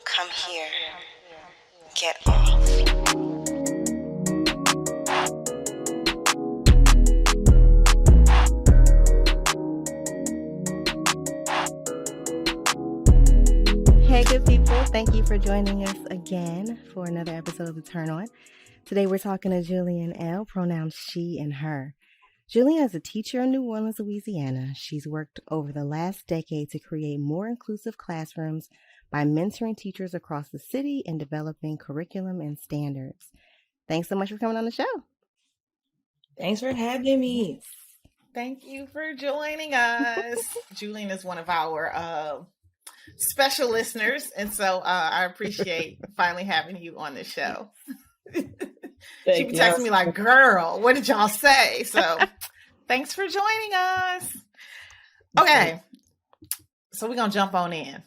Come here. Get off. Hey, good people. Thank you for joining us again for another episode of The Turn On. Today we're talking to Julienne L, pronouns she and her. Julienne is a teacher in New Orleans, Louisiana. She's worked over the last decade to create more inclusive classrooms by mentoring teachers across the city and developing curriculum and standards. Thanks so much for coming on the show. Thanks for having me. Thank you for joining us. Julienne is one of our special listeners, and so I appreciate finally having you on the show. She be texting me like, girl, what did y'all say? So thanks for joining us. Okay, so we're going to jump on in.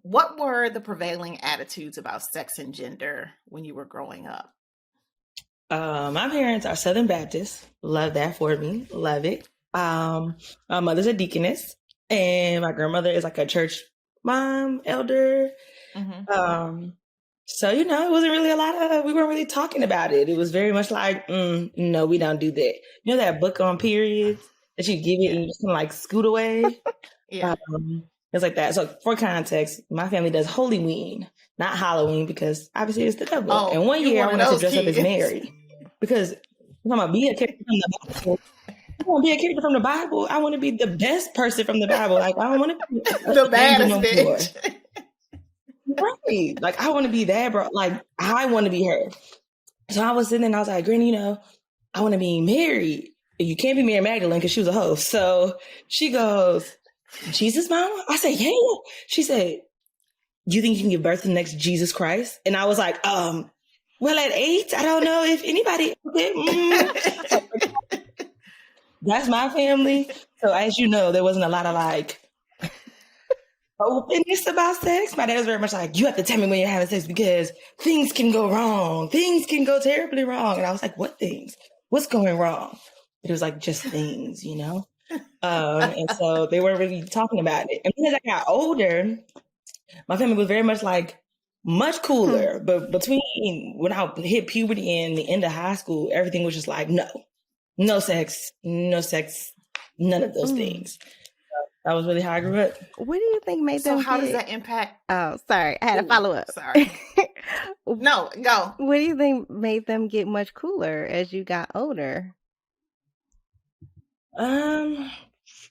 What were the prevailing attitudes about sex and gender when you were growing up? My parents are Southern Baptists. Love that for me. Love it. My mother's a deaconess, and my grandmother is like a church mom, elder. Mm-hmm. So, it wasn't really we weren't really talking about it. It was very much like, no, we don't do that. You know that book on periods that you give it and you just kind of like scoot away? Yeah. It's like that. So for context, my family does Hollyween, not Halloween, because obviously it's the devil. Oh, and one year I wanted to dress up as Mary because I'm going to be a character from the Bible. I want to be a character from the Bible. I want to be the best person from the Bible. Like, I don't want to be the baddest bitch. Right. Like, I want to be that, bro. Like, I want to be her. So I was sitting there and I was like, Granny, I want to be married. You can't be Mary Magdalene because she was a host. So she goes, Jesus, Mama? I said, yeah. She said, you think you can give birth to the next Jesus Christ? And I was like, well, at 8, I don't know if anybody. That's my family. So as you know, there wasn't a lot of openness about sex. My dad was very much like, you have to tell me when you're having sex because things can go wrong. Things can go terribly wrong. And I was like, what things? What's going wrong? It was like, just things, and so they weren't really talking about it. And as I got older, my family was very much much cooler. But between when I hit puberty and the end of high school, everything was just like, no sex, none of those things. That was really how I grew up. What do you think made them how does that impact? Oh, sorry. I had a follow-up. Sorry. No, go. What do you think made them get much cooler as you got older? I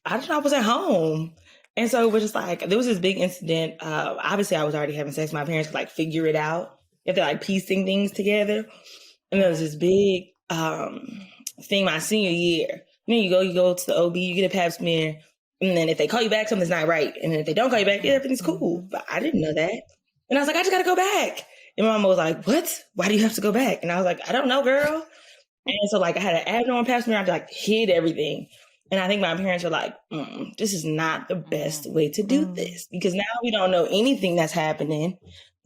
don't know. I was at home. And so it was just there was this big incident. Obviously, I was already having sex. My parents could figure it out. If they're piecing things together. And there was this big thing my senior year. You go to the OB, you get a pap smear. And then if they call you back, something's not right. And then if they don't call you back, everything's cool. But I didn't know that. And I was like, I just got to go back. And my mama was like, what? Why do you have to go back? And I was like, I don't know, girl. And so I had an abnormal pap smear. I hid everything. And I think my parents were like, this is not the best way to do this. Because now we don't know anything that's happening.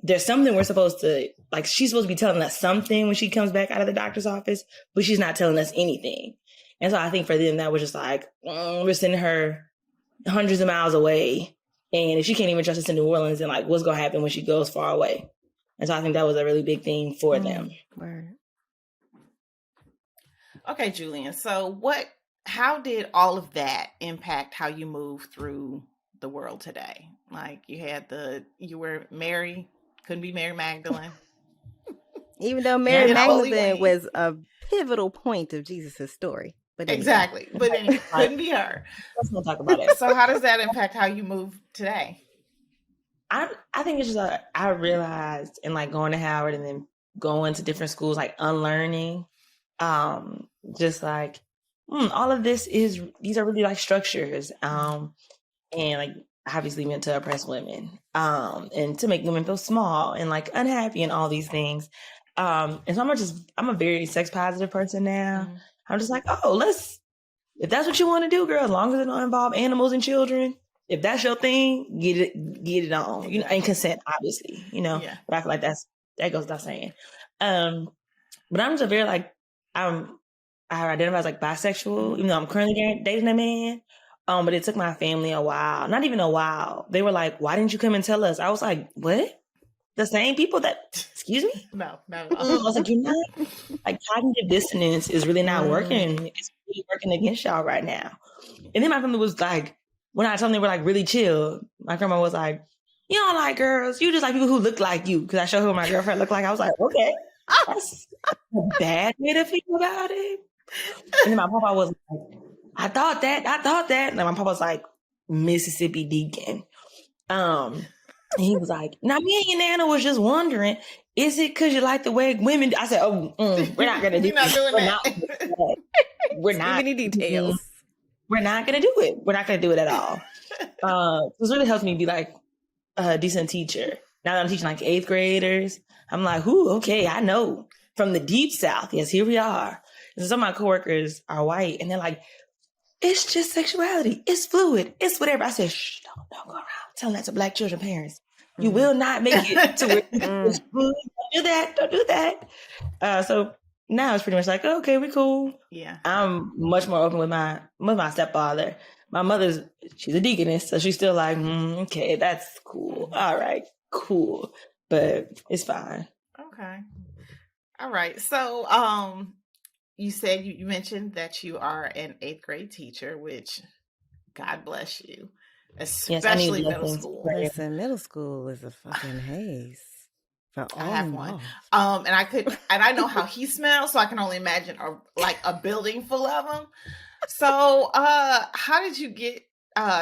There's something we're supposed to, she's supposed to be telling us something when she comes back out of the doctor's office, but she's not telling us anything. And so I think for them, that was just we're sending her hundreds of miles away. And if she can't even trust us in New Orleans, then what's going to happen when she goes far away? And so I think that was a really big thing for them. Word. Okay, Julienne. So how did all of that impact how you move through the world today? You were Mary, couldn't be Mary Magdalene. Even though Mary Magdalene was a pivotal point of Jesus' story. But anyway. Exactly. But anyway, couldn't be her. Let's not talk about it. So how does that impact how you move today? I think it's just I realized in going to Howard and then going to different schools, unlearning, just all of these are really structures, and obviously meant to oppress women, and to make women feel small and unhappy and all these things. And so I'm a very sex positive person now. Mm-hmm. I'm just if that's what you want to do, girl, as long as it don't involve animals and children, if that's your thing, get it on, and consent, obviously, Yeah. But I feel like that goes without saying. But I'm just very I identify as bisexual, even though I'm currently dating a man. But it took my family a while. Not even a while. They were like, why didn't you come and tell us? I was like, what? The same people that, excuse me? No, no. I was like, you're not, like, cognitive dissonance is really not working. It's really working against y'all right now. And then my family was like, when I told them they were like really chill, my grandma was like, you don't like girls. You just like people who look like you. Because I showed her what my girlfriend looked like. I was like, okay, that's a bad way to feel about it. And then my papa was like, I thought that. And my papa was like, Mississippi Deacon. And he was like, now me and your Nana was just wondering, is it because you like the way women do? I said, we're not going to do You're not this. doing We're that. not. We're not. Too many details. We're not going to do it. We're not going to do it at all. This really helps me be like a decent teacher. Now that I'm teaching like 8th graders, I'm like, okay, I know. From the deep South, yes, here we are. And some of my coworkers are white, and they're like, it's just sexuality. It's fluid. It's whatever. I said, shh, don't go around telling that to Black children parents. You will not make it to it. Don't do that. Don't do that. So now it's pretty much like, okay, we cool. Yeah. I'm much more open with my stepfather. My mother's, she's a deaconess, so she's still like, okay, that's cool. All right, cool. But it's fine. Okay. All right. So, you said you mentioned that you are an 8th grade teacher, which God bless you, especially middle school. Listen, middle school is a fucking haze. For I have one. involved. And I know how he smells, so I can only imagine a building full of them. So, how did you get?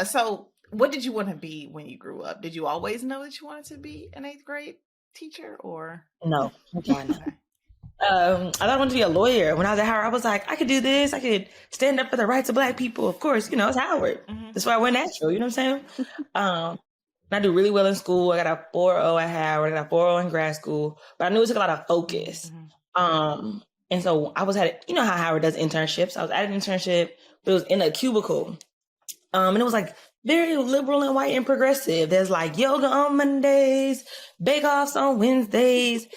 So, what did you want to be when you grew up? Did you always know that you wanted to be an 8th grade teacher, or no? Okay. I thought I wanted to be a lawyer. When I was at Howard, I was like, I could do this. I could stand up for the rights of Black people. Of course, it's Howard. That's why I went natural. You know what I'm saying? And I do really well in school. I got a 4.0 at Howard. I got a 4.0 in grad school. But I knew it took a lot of focus. And so I was at, how Howard does internships. I was at an internship, but it was in a cubicle. And it was like very liberal and white and progressive. There's like yoga on Mondays, bake-offs on Wednesdays.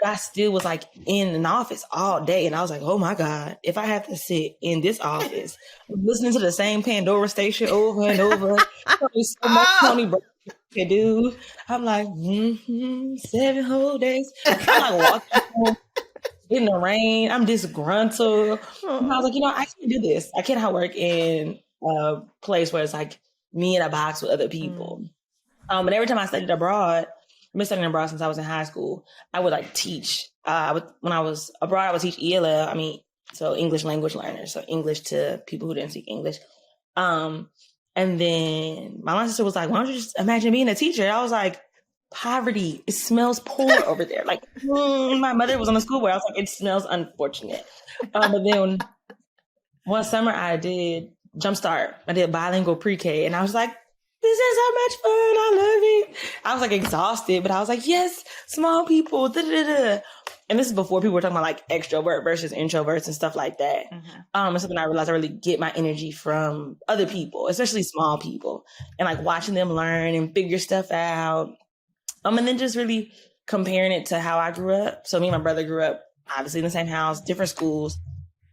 But I still was like in an office all day. And I was like, oh my God, if I have to sit in this office, listening to the same Pandora station over and over, so much Tony Brown could do. I'm like, 7 whole days. I'm like walking home in the rain. I'm disgruntled. And I was like, I can't do this. I cannot work in a place where it's like me in a box with other people. But every time I studied abroad, I've been studying abroad since I was in high school. I would like teach. When I was abroad, I would teach ELL. So English language learners. So English to people who didn't speak English. And then my sister was like, why don't you just imagine being a teacher? I was like, poverty. It smells poor over there. Like, my mother was on the school where I was like, it smells unfortunate. But then one summer I did Jumpstart. I did bilingual pre-K. And I was like, this is so much fun. I love it. I was like exhausted, but I was like, yes, small people. And this is before people were talking about like extrovert versus introverts and stuff like that. And something I realized I really get my energy from other people, especially small people, and like watching them learn and figure stuff out. And then just really comparing it to how I grew up. So me and my brother grew up obviously in the same house, different schools.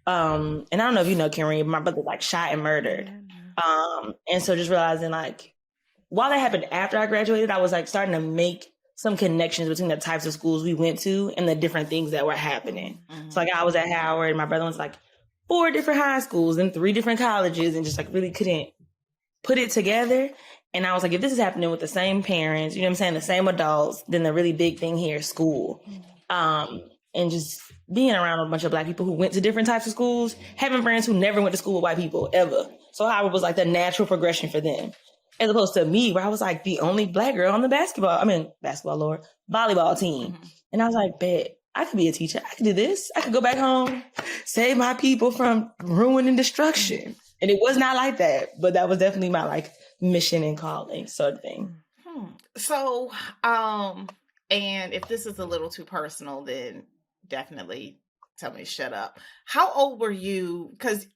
And I don't know if you know Kenrya, but my brother like shot and murdered. And so just realizing like, while that happened after I graduated, I was like starting to make some connections between the types of schools we went to and the different things that were happening. So like I was at Howard, and my brother was like 4 different high schools and 3 different colleges, and just like really couldn't put it together. And I was like, if this is happening with the same parents, you know what I'm saying, the same adults, then the really big thing here is school. And just being around a bunch of Black people who went to different types of schools, having friends who never went to school with white people ever. So Howard was like the natural progression for them. As opposed to me, where I was like the only Black girl on the volleyball team. And I was like, bet, I could be a teacher. I could do this. I could go back home, save my people from ruin and destruction. And it was not like that, but that was definitely my like mission and calling sort of thing. So, and if this is a little too personal, then definitely tell me to shut up. How old were you? Because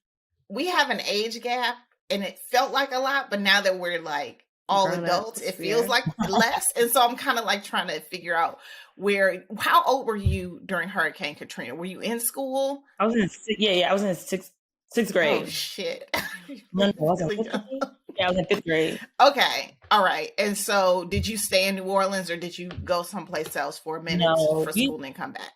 we have an age gap. And it felt like a lot, but now that we're like all adults, it feels like less. And so I'm kind of like trying to figure out how old were you during Hurricane Katrina? Were you in school? I was in, I was in sixth grade. Oh shit. No, I was in Really fifth young. grade. Yeah, I was in fifth grade. Okay. All right. And so did you stay in New Orleans or did you go someplace else for a minute No, for school and then come back?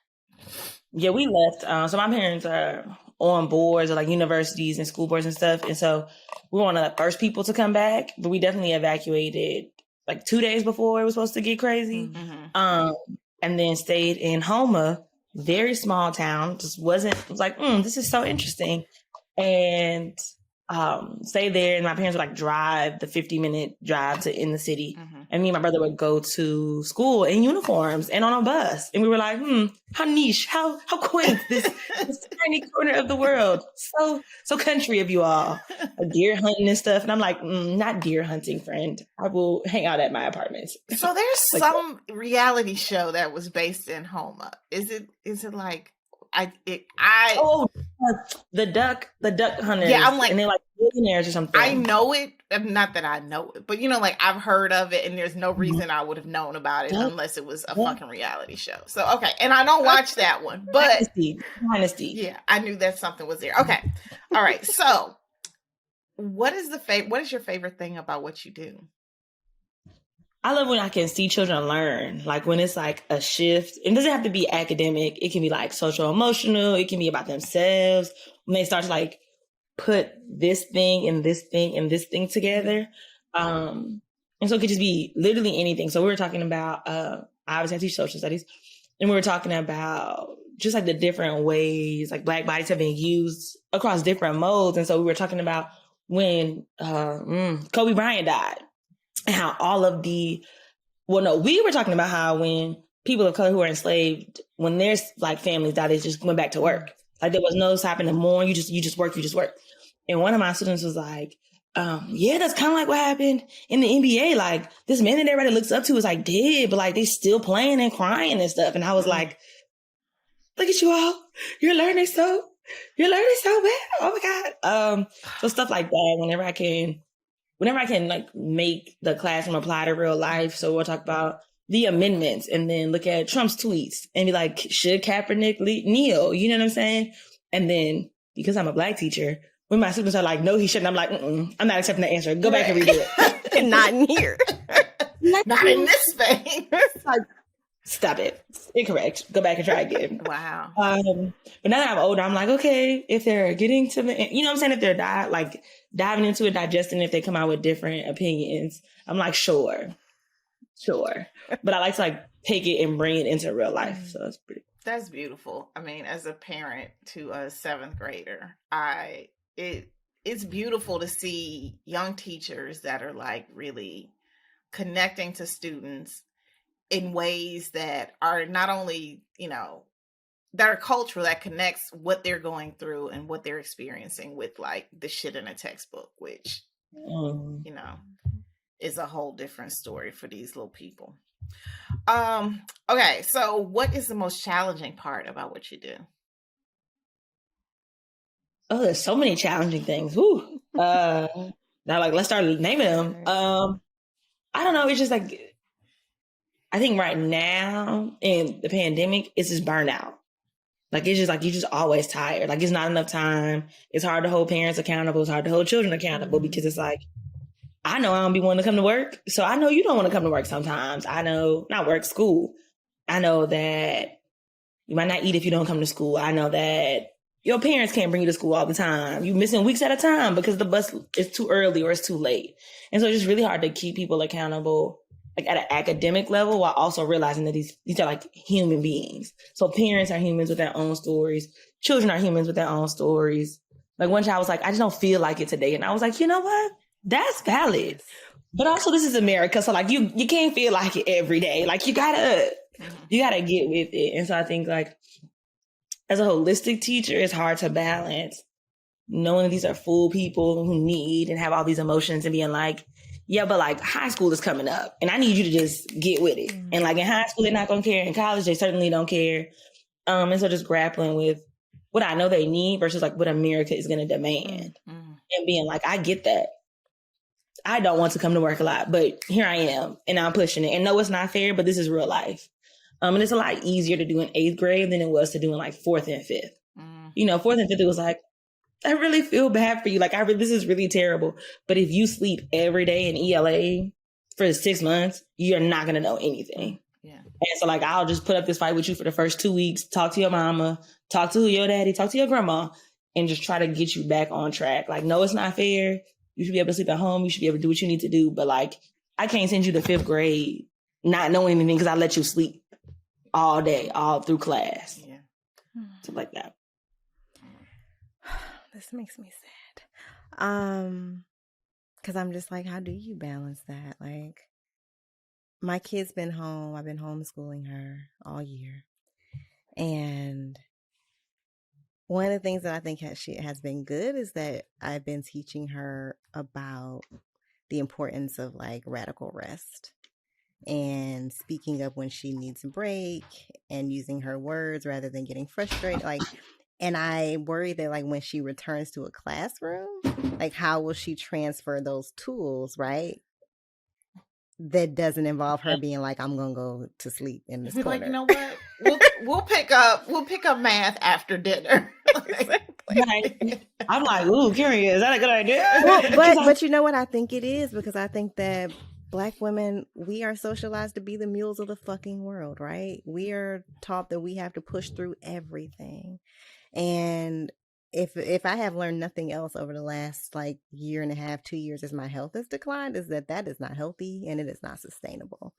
we left. So my parents are on boards or like universities and school boards and stuff. And so we were one of the first people to come back, but we definitely evacuated like 2 days before it was supposed to get crazy. Mm-hmm. And then stayed in Houma, very small town. Just it was like, this is so interesting. And stayed there, and my parents would like drive the 50-minute drive to in the city. Mm-hmm. And me and my brother would go to school in uniforms and on a bus. And we were like, how niche, how quaint this tiny corner of the world. So country of you all. Deer hunting and stuff. And I'm like, not deer hunting, friend. I will hang out at my apartments. So there's Like some reality show that was based in Houma. Is it like the duck hunters. Yeah, I'm like, and they're like millionaires or something. I know it. Not that I know it, but like I've heard of it, and there's no reason I would have known about it unless it was a fucking reality show. So okay, and I don't watch that one, but Dynasty. Yeah, I knew that something was there. Okay, all right. So, what is your favorite thing about what you do? I love when I can see children learn, like when it's like a shift. It doesn't have to be academic. It can be like social emotional. It can be about themselves. When they start to like put this thing and this thing and this thing together. And so it could just be literally anything. So we were talking about, obviously I teach social studies, and we were talking about just like the different ways like Black bodies have been used across different modes. And so we were talking about when Kobe Bryant died. And how all of we were talking about how when people of color who are enslaved, when their like families died, they just went back to work. Like there was no stopping in the morning. You just work. And one of my students was like, yeah, that's kind of like what happened in the NBA. Like this man that everybody looks up to is like dead, but like they still playing and crying and stuff. And I was like, look at you all. You're learning so bad. Oh my God. So stuff like that, whenever I can like make the classroom apply to real life. So we'll talk about the amendments and then look at Trump's tweets and be like, should Kaepernick kneel? You know what I'm saying? And then because I'm a Black teacher, when my students are like, no, he shouldn't, I'm like, I'm not accepting the answer. Go back and redo it. Not in here. Not in this vein. Like, stop it. Incorrect. Go back and try again. Wow. But now that I'm older, I'm like, okay, if they're getting to the, you know what I'm saying? If they're diving into it, digesting, if they come out with different opinions, I'm like, sure. But I like to like take it and bring it into real life. So that's beautiful. I mean, as a parent to a 7th grader, it's beautiful to see young teachers that are like really connecting to students in ways that are not only, that are cultural, that connects what they're going through and what they're experiencing with like the shit in a textbook, which, is a whole different story for these little people. Okay. So what is the most challenging part about what you do? Oh, there's so many challenging things. Woo. Now like, let's start naming them. I don't know. It's just like, I think right now in the pandemic, it's just burnout. Like, it's just like, you're just always tired. Like, it's not enough time. It's hard to hold parents accountable. It's hard to hold children accountable because it's like, I know I don't be wanting to come to work. So I know you don't want to come to work sometimes. I know, not work, school. I know that you might not eat if you don't come to school. I know that your parents can't bring you to school all the time. You're missing weeks at a time because the bus is too early or it's too late. And so it's just really hard to keep people accountable like at an academic level while also realizing that these are like human beings. So parents are humans with their own stories. Children are humans with their own stories. Like one child was like, I just don't feel like it today. And I was like, you know what? That's valid. But also this is America. So like you can't feel like it every day. Like you gotta get with it. And so I think like as a holistic teacher, it's hard to balance knowing these are full people who need and have all these emotions and being like, yeah, but like high school is coming up and I need you to just get with it. And like in high school, they're not going to care. In college, they certainly don't care. And so just grappling with what I know they need versus like what America is going to demand and being like, I get that. I don't want to come to work a lot, but here I am and I'm pushing it. And no, it's not fair, but this is real life. And it's a lot easier to do in 8th grade than it was to do in like 4th and 5th. 4th and 5th, it was like, I really feel bad for you. Like, this is really terrible. But if you sleep every day in ELA for 6 months, you're not going to know anything. Yeah. And so, like, I'll just put up this fight with you for the first 2 weeks, talk to your mama, talk to your daddy, talk to your grandma, and just try to get you back on track. Like, no, it's not fair. You should be able to sleep at home. You should be able to do what you need to do. But, like, I can't send you to 5th grade not knowing anything because I let you sleep all day, all through class. Yeah. Something like that. This makes me sad. Because I'm just like, how do you balance that? Like, my kid's been home. I've been homeschooling her all year. And one of the things that I think has been good is that I've been teaching her about the importance of like radical rest and speaking up when she needs a break and using her words rather than getting frustrated. Like, and I worry that like when she returns to a classroom, like how will she transfer those tools, right? That doesn't involve her being like, I'm gonna go to sleep in this corner. Like, you know what? We'll pick up math after dinner. Right. I'm like, ooh, Kenrya, is that a good idea? Well, but you know what? I think it is, because I think that Black women, we are socialized to be the mules of the fucking world, right? We are taught that we have to push through everything. And if I have learned nothing else over the last like year and a half, 2 years, as my health has declined, is that is not healthy and it is not sustainable.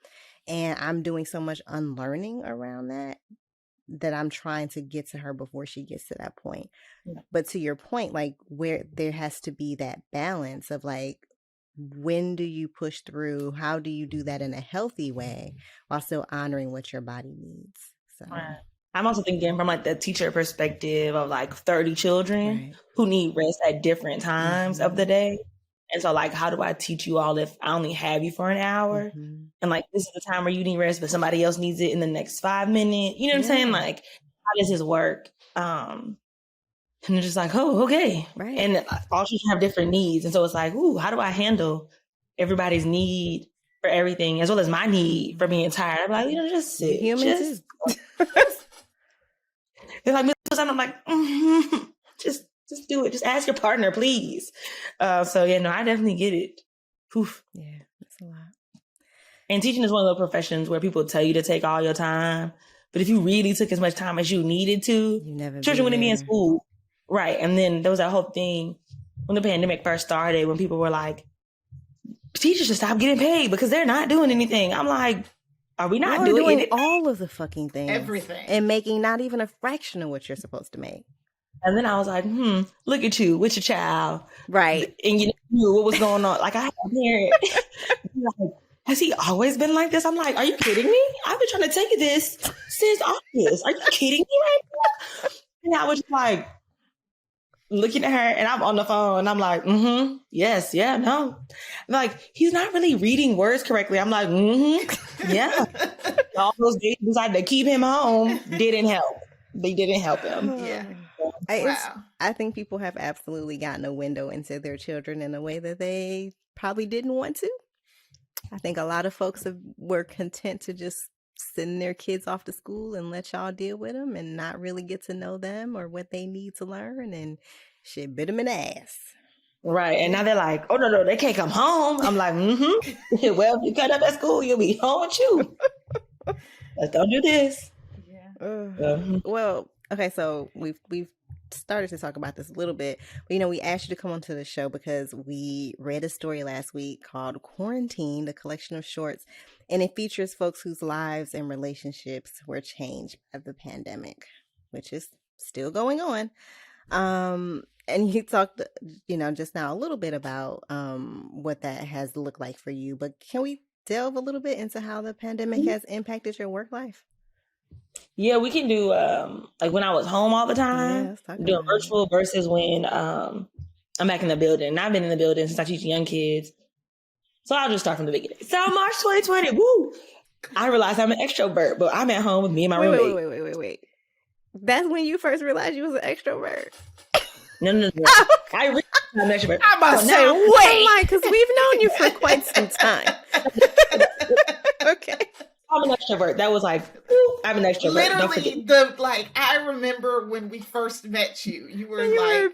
And I'm doing so much unlearning around that I'm trying to get to her before she gets to that point. Yeah. But to your point, like where there has to be that balance of like, when do you push through? How do you do that in a healthy way while still honoring what your body needs? So. Right. I'm also thinking from like the teacher perspective of like 30 children who need rest at different times of the day. And so like, how do I teach you all if I only have you for an hour? And like, this is the time where you need rest, but somebody else needs it in the next 5 minutes. You know what I'm saying? Like, how does this work? And they're just like, oh, okay. Right. And all children have different needs. And so it's like, ooh, how do I handle everybody's need for everything as well as my need for being tired? I'm like, just sit. Humans They're like, I'm like, just do it. Just ask your partner, please. So yeah, no, I definitely get it. Oof. Yeah, that's a lot. And teaching is one of those professions where people tell you to take all your time, but if you really took as much time as you needed to, children wouldn't be in school, right? And then there was that whole thing when the pandemic first started, when people were like, teachers should stop getting paid because they're not doing anything. I'm like, are we not doing it? All of the fucking things, everything, and making not even a fraction of what you're supposed to make? And then I was like, look at you with your child. Right. And you knew what was going on. Like, I had a parent. Like, has he always been like this? I'm like, are you kidding me? I've been trying to tell you this since August. Are you kidding me right now? And I was just like, looking at her, and I'm on the phone, and I'm like, yes, yeah, no. I'm like, he's not really reading words correctly. I'm like, yeah. All those days decided to keep him home didn't help. They didn't help him. Yeah. I think people have absolutely gotten a window into their children in a way that they probably didn't want to. I think a lot of folks were content to just send their kids off to school and let y'all deal with them and not really get to know them or what they need to learn, and shit bit them in the ass. Right. And now they're like, oh, no, they can't come home. I'm like, well, if you cut up at school, you'll be home with you. Let's don't do this. Yeah. Well, okay, so we've started to talk about this a little bit, but we asked you to come onto the show because we read a story last week called Quarantine, a collection of shorts, and it features folks whose lives and relationships were changed by the pandemic, which is still going on. And you talked, just now a little bit about what that has looked like for you, but can we delve a little bit into how the pandemic has impacted your work life? Yeah, we can do like when I was home all the time, doing virtual versus when I'm back in the building. And I've been in the building since I teach young kids. So I'll just start from the beginning. So March 2020, woo! I realized I'm an extrovert, but I'm at home with me and my roommate. Wait. That's when you first realized you was an extrovert? No. I realized I'm an extrovert. I'm about to say, wait! Because we've known you for quite some time. Okay. I'm an extrovert. That was like, woo. I'm an extrovert. Don't forget. Literally, I remember when we first met you. You were a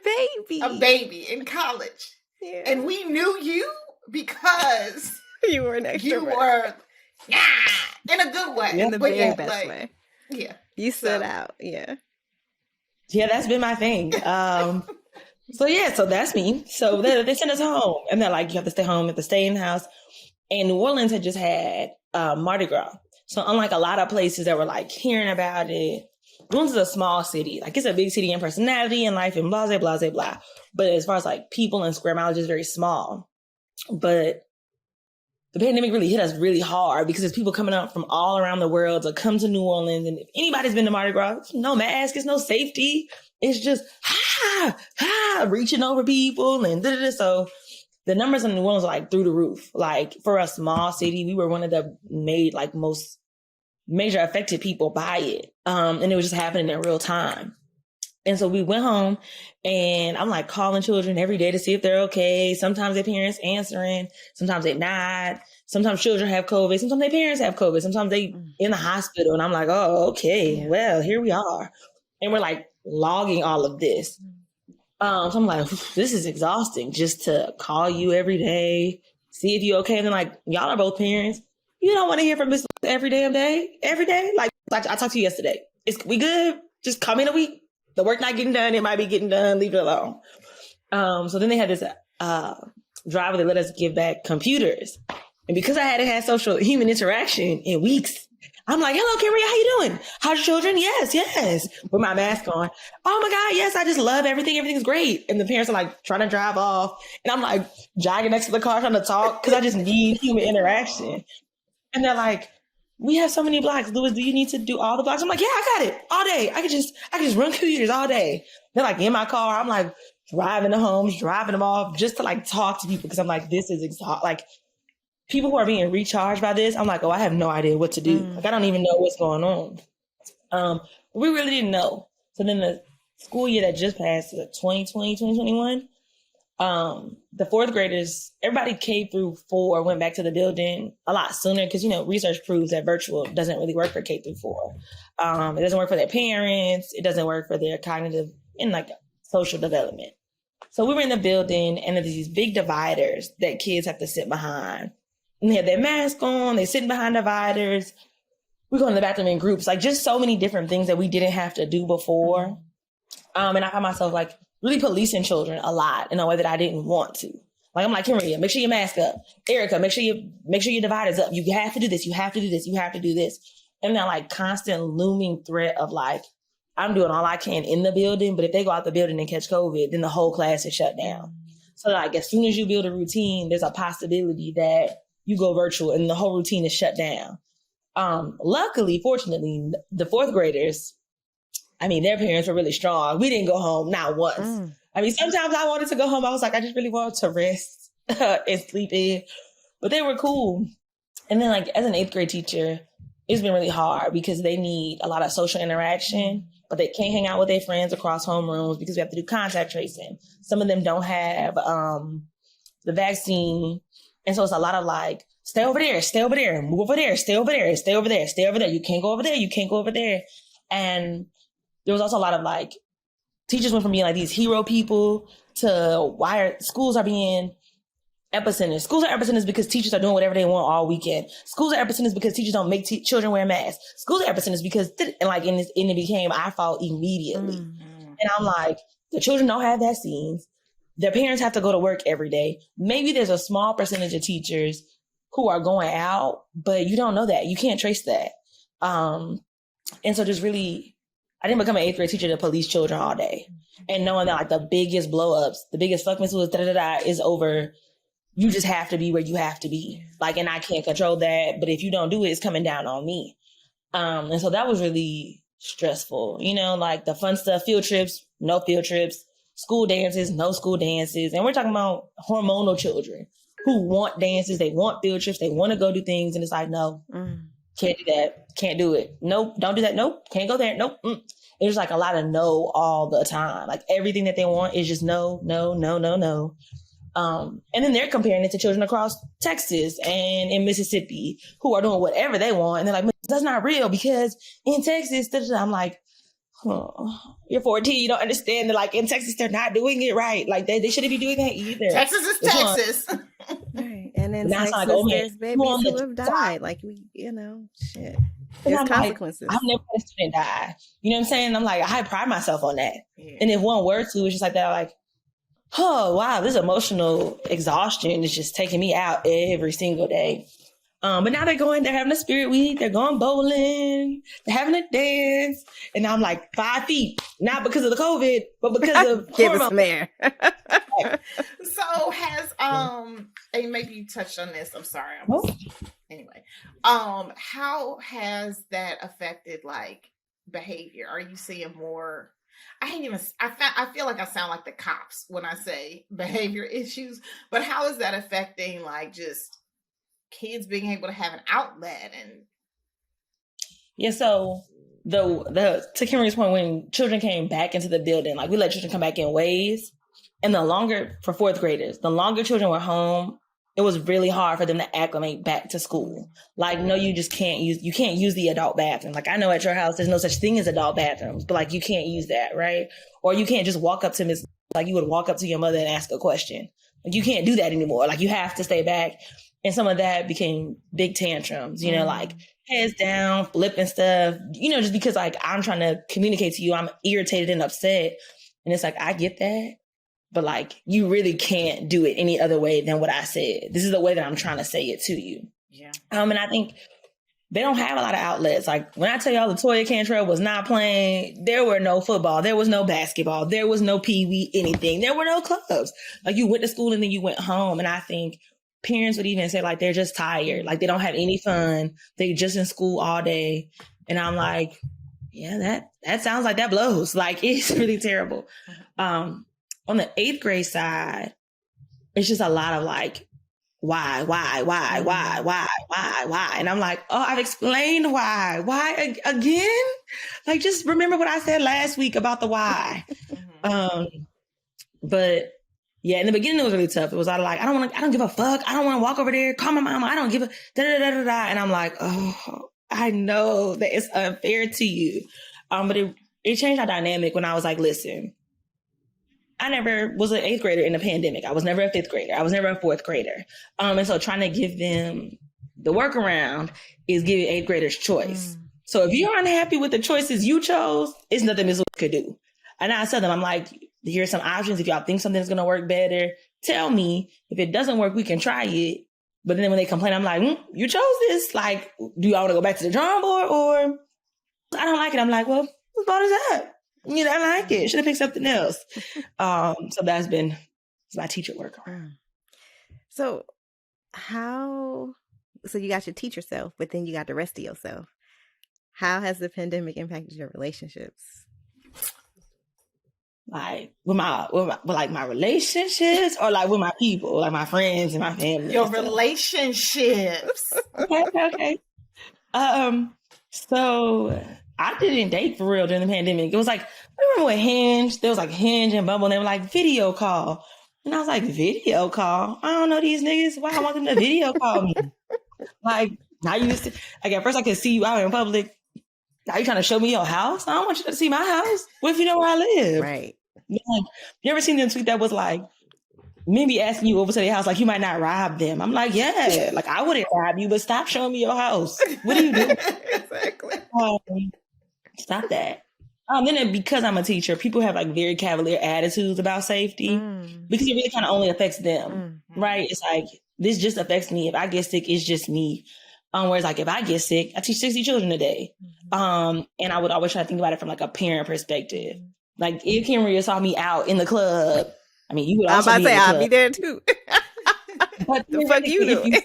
a baby in college, and we knew you because you were an extrovert. You were, in a good way, in the very best way. Yeah, you stood out. Yeah, that's been my thing. So that's me. So they sent us home, and they're like, you have to stay home, you have to stay in the house. And New Orleans had just had Mardi Gras. So unlike a lot of places that were like hearing about it, New Orleans is a small city. Like, it's a big city in personality and life and blah, blah, blah, blah. But as far as like people and square mileage, is very small. But the pandemic really hit us really hard because there's people coming out from all around the world to come to New Orleans. And if anybody's been to Mardi Gras, it's no mask, it's no safety. It's just, reaching over people and da-da-da. So the numbers in New Orleans are like through the roof. Like, for a small city, we were one of the most major affected people by it. And it was just happening in real time. And so we went home, and I'm like calling children every day to see if they're okay. Sometimes their parents answering, sometimes they're not. Sometimes children have COVID. Sometimes their parents have COVID. Sometimes they in the hospital. And I'm like, oh, okay, well, here we are. And we're like logging all of this. So I'm like, this is exhausting, just to call you every day, see if you're okay. And then, like, y'all are both parents. You don't want to hear from Miss every damn day, every day. Like I talked to you yesterday. We good? Just call me in a week. The work not getting done. It might be getting done. Leave it alone. So then they had this drive where they let us give back computers. And because I hadn't had social human interaction in weeks, I'm like, hello, Kenrya, how you doing? How's your children? Yes. With my mask on. Oh my God, yes, I just love everything. Everything's great. And the parents are like trying to drive off. And I'm like jogging next to the car trying to talk because I just need human interaction. And they're like, we have so many blocks. Louis, do you need to do all the blocks? I'm like, yeah, I got it all day. I can just run computers all day. They're like in my car. I'm like driving the homes, driving them off just to like talk to people because I'm like, this is exhausting. Like, people who are being recharged by this, I'm like, oh, I have no idea what to do. Like, I don't even know what's going on. We really didn't know. So then the school year that just passed, 2020, 2021, the fourth graders, everybody K-4 went back to the building a lot sooner because, research proves that virtual doesn't really work for K-4. It doesn't work for their parents. It doesn't work for their cognitive and like social development. So we were in the building, and there's these big dividers that kids have to sit behind. And they have their mask on, they're sitting behind dividers. We go to the bathroom in groups, like just so many different things that we didn't have to do before. And I found myself like really policing children a lot in a way that I didn't want to. Like, I'm like, Kenrya, make sure your mask up. Erica, make sure your divider's up. You have to do this. You have to do this. You have to do this. And that like constant looming threat of like, I'm doing all I can in the building, but if they go out the building and catch COVID, then the whole class is shut down. So like, as soon as you build a routine, there's a possibility that you go virtual and the whole routine is shut down. Luckily, fortunately, the fourth graders, their parents were really strong. We didn't go home, not once. Sometimes I wanted to go home. I was like, I just really wanted to rest and sleep in. But they were cool. And then like as an 8th grade teacher, it's been really hard because they need a lot of social interaction, but they can't hang out with their friends across homerooms because we have to do contact tracing. Some of them don't have the vaccine. And so it's a lot of like, stay over there, move over there, stay over there, stay over there, stay over there. You can't go over there. You can't go over there. And there was also a lot of like, teachers went from being like these hero people to why schools are being epicenters. Schools are epicenters because teachers are doing whatever they want all weekend. Schools are epicenters because teachers don't make children wear masks. Schools are epicenters because, and it became our fault immediately. And I'm like, the children don't have vaccines. Their parents have to go to work every day. Maybe there's a small percentage of teachers who are going out, but you don't know that. You can't trace that. And so just really, I didn't become an 8th grade teacher to police children all day. And knowing that like the biggest blow-ups, the biggest fuck Miss Lewis, is over. You just have to be where you have to be. Like, and I can't control that. But if you don't do it, it's coming down on me. And so that was really stressful. Like the fun stuff, field trips, no field trips, school dances, no school dances. And we're talking about hormonal children who want dances. They want field trips. They want to go do things. And it's like, no, can't do that. Can't do it. Nope. Don't do that. Nope. Can't go there. Nope. It's like a lot of no all the time. Like everything that they want is just no, no, no, no, no. And then they're comparing it to children across Texas and in Mississippi who are doing whatever they want. And they're like, that's not real because in Texas, I'm like, you're 14, you don't understand that like in Texas, they're not doing it right. Like they shouldn't be doing that either. Texas is Texas. Right. And in Now Texas, it's like, oh, man, there's babies who have died. Like shit. There's consequences. Like, I've never had a student die. You know what I'm saying? I'm like, I pride myself on that. Yeah. And if one were to, it's just like that, I'm like, oh, wow, this emotional exhaustion is just taking me out every single day. But now they're having a spirit week. They're going bowling. They're having a dance. And now I'm like 5 feet, not because of the COVID, but because of give us some air. So has, and maybe you touched on this. I'm sorry. Anyway, how has that affected like behavior? Are you seeing more? I feel like I sound like the cops when I say behavior issues, but how is that affecting like just kids being able to have an outlet? And yeah, so the to Kenrya's point, when children came back into the building, like we let children come back in waves, and for 4th graders, the longer children were home, it was really hard for them to acclimate back to school. Like, no, you can't use the adult bathroom. Like, I know at your house, there's no such thing as adult bathrooms, but like, you can't use that, right? Or you can't just walk up to Miss, like you would walk up to your mother and ask a question. Like, you can't do that anymore. Like, you have to stay back. And some of that became big tantrums, like heads down, flipping stuff, just because like I'm trying to communicate to you, I'm irritated and upset. And it's like, I get that. But like, you really can't do it any other way than what I said. This is the way that I'm trying to say it to you. Yeah. And I think they don't have a lot of outlets. Like when I tell y'all the Toya Cantrell was not playing, there were no football, there was no basketball, there was no pee-wee, anything. There were no clubs. Like you went to school and then you went home. And I think parents would even say like, they're just tired. Like they don't have any fun. They just in school all day. And I'm like, yeah, that sounds like that blows. Like it's really terrible. On the 8th grade side, it's just a lot of like, why? And I'm like, oh, I've explained why. Why again? Like, just remember what I said last week about the why. But yeah, in the beginning, it was really tough. It was all like, I don't give a fuck. I don't want to walk over there, call my mama. I don't give a da-da-da-da-da. And I'm like, oh, I know that it's unfair to you. But it changed our dynamic when I was like, listen, I never was an 8th grader in the pandemic. I was never a 5th grader. I was never a 4th grader. And so trying to give them the workaround is giving 8th graders choice. So if you're unhappy with the choices you chose, it's nothing Ms. could do. And I tell them, I'm like, here's some options. If y'all think something's going to work better, tell me. If it doesn't work, we can try it. But then when they complain, I'm like, you chose this. Like, do y'all want to go back to the drawing board? Or I don't like it. I'm like, well, whose fault is that? I like it. Should have picked something else. So that's my teacher work. So you got your teacher self, but then you got the rest of yourself. How has the pandemic impacted your relationships? Like with my relationships, or like with my people, like my friends and my family. Your relationships. Okay. So I didn't date for real during the pandemic. It was like, I remember with Hinge, there was like Hinge and Bumble, and they were like video call. And I was like, video call? I don't know these niggas. Why I want them to video call me? Like, I used to, like at first I could see you out in public. Now you trying to show me your house? I don't want you to see my house. What if you know where I live? Right. Like, you ever seen them tweet that was like, maybe asking you over to their house, like you might not rob them. I'm like, yeah, like I wouldn't rob you, but stop showing me your house. What are you doing? Exactly. Stop that. Then because I'm a teacher, people have like very cavalier attitudes about safety because it really kind of only affects them, right? It's like, this just affects me. If I get sick, it's just me. Whereas like if I get sick, I teach 60 children a day. And I would always try to think about it from like a parent perspective. Like if Kenrya saw me out in the club, I mean, you would also be in the club. I'll be there too. But the fuck you doing?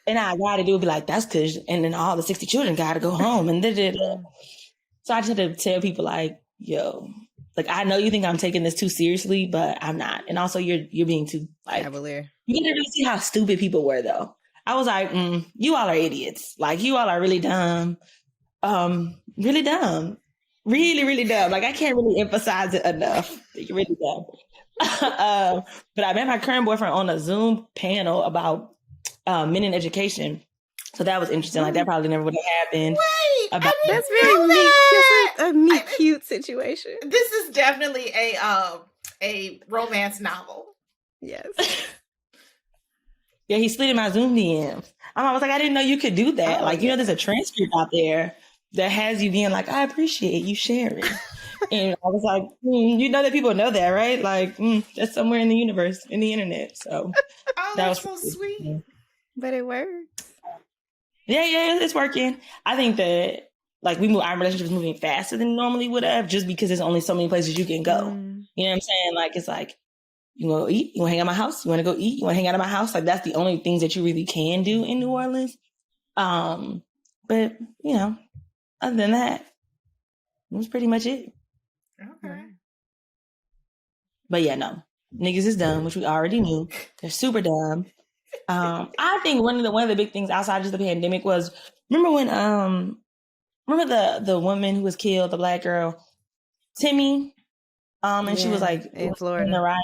And I gotta do it, be like, that's because, and then all the 60 children gotta go home and da-da-da. So I just had to tell people like, yo, like, I know you think I'm taking this too seriously, but I'm not. And also you're being too like, cavalier. You get to really see how stupid people were though. I was like, you all are idiots. Like you all are really dumb. Really dumb. Really, really dumb. Like I can't really emphasize it enough. You're really dumb. But I met my current boyfriend on a Zoom panel about men in education. So that was interesting. Like that probably never would have happened. Wait, About That's very meek. Just a meek, cute situation. This is definitely a romance novel. Yes. Yeah, he slid in my Zoom DMs. I was like, I didn't know you could do that. Oh, like, you know, there's a transcript out there that has you being like, I appreciate you sharing. And I was like, you know that people know that, right? Like, that's somewhere in the universe, in the internet. So that was so sweet. But it works. Yeah, it's working. I think that like our relationship is moving faster than normally would have, just because there's only so many places you can go. You know what I'm saying? Like, it's like, you want to eat? You want to hang out at my house? You want to go eat? You want to hang out at my house? Like, that's the only things that you really can do in New Orleans. But, you know, other than that, it was pretty much it. Okay. But yeah, no. Niggas is dumb, which we already knew. They're super dumb. I think one of the big things outside just the pandemic was, remember the woman who was killed, the Black girl, Timmy? And she was like in Florida. In the riot.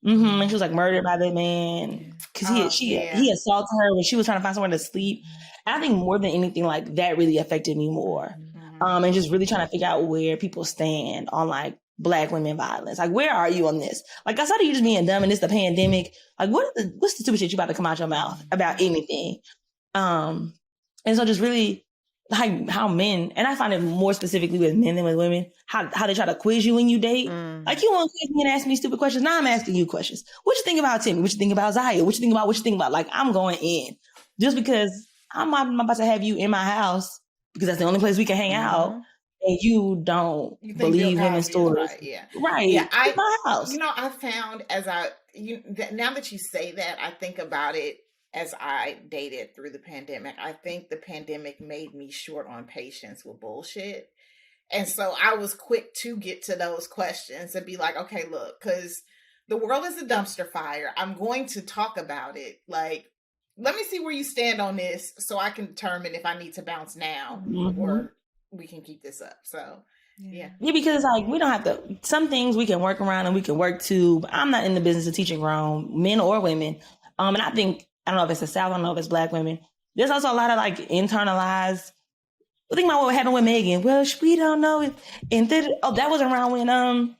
And she was like murdered by the man because he assaulted her when she was trying to find somewhere to sleep. And I think more than anything, like that really affected me more. And just really trying to figure out where people stand on like Black women violence. Like, where are you on this? Like, outside of you just being dumb and it's the pandemic, like what's the stupid shit you about to come out your mouth about anything? And so just really like how men, and I find it more specifically with men than with women, how they try to quiz you when you date. Like, you want to quiz me and ask me stupid questions. Now I'm asking you questions. What you think about Timmy? What you think about Zaya? What you think about? Like, I'm going in. Just because I'm about to have you in my house because that's the only place we can hang out, and you don't believe women's stories. Right. Yeah. My house. You know, I found now that you say that, I think about it as I dated through the pandemic. I think the pandemic made me short on patience with bullshit. And so I was quick to get to those questions and be like, okay, look, because the world is a dumpster fire. I'm going to talk about it. Like, let me see where you stand on this so I can determine if I need to bounce now or we can keep this up. So, yeah. Yeah, because like we don't have to, some things we can work around and we can work to. But I'm not in the business of teaching grown men or women. And I think, I don't know if it's the South, I don't know if it's Black women. There's also a lot of like internalized, think about what happened with Megan. Well, we don't know. And that was around when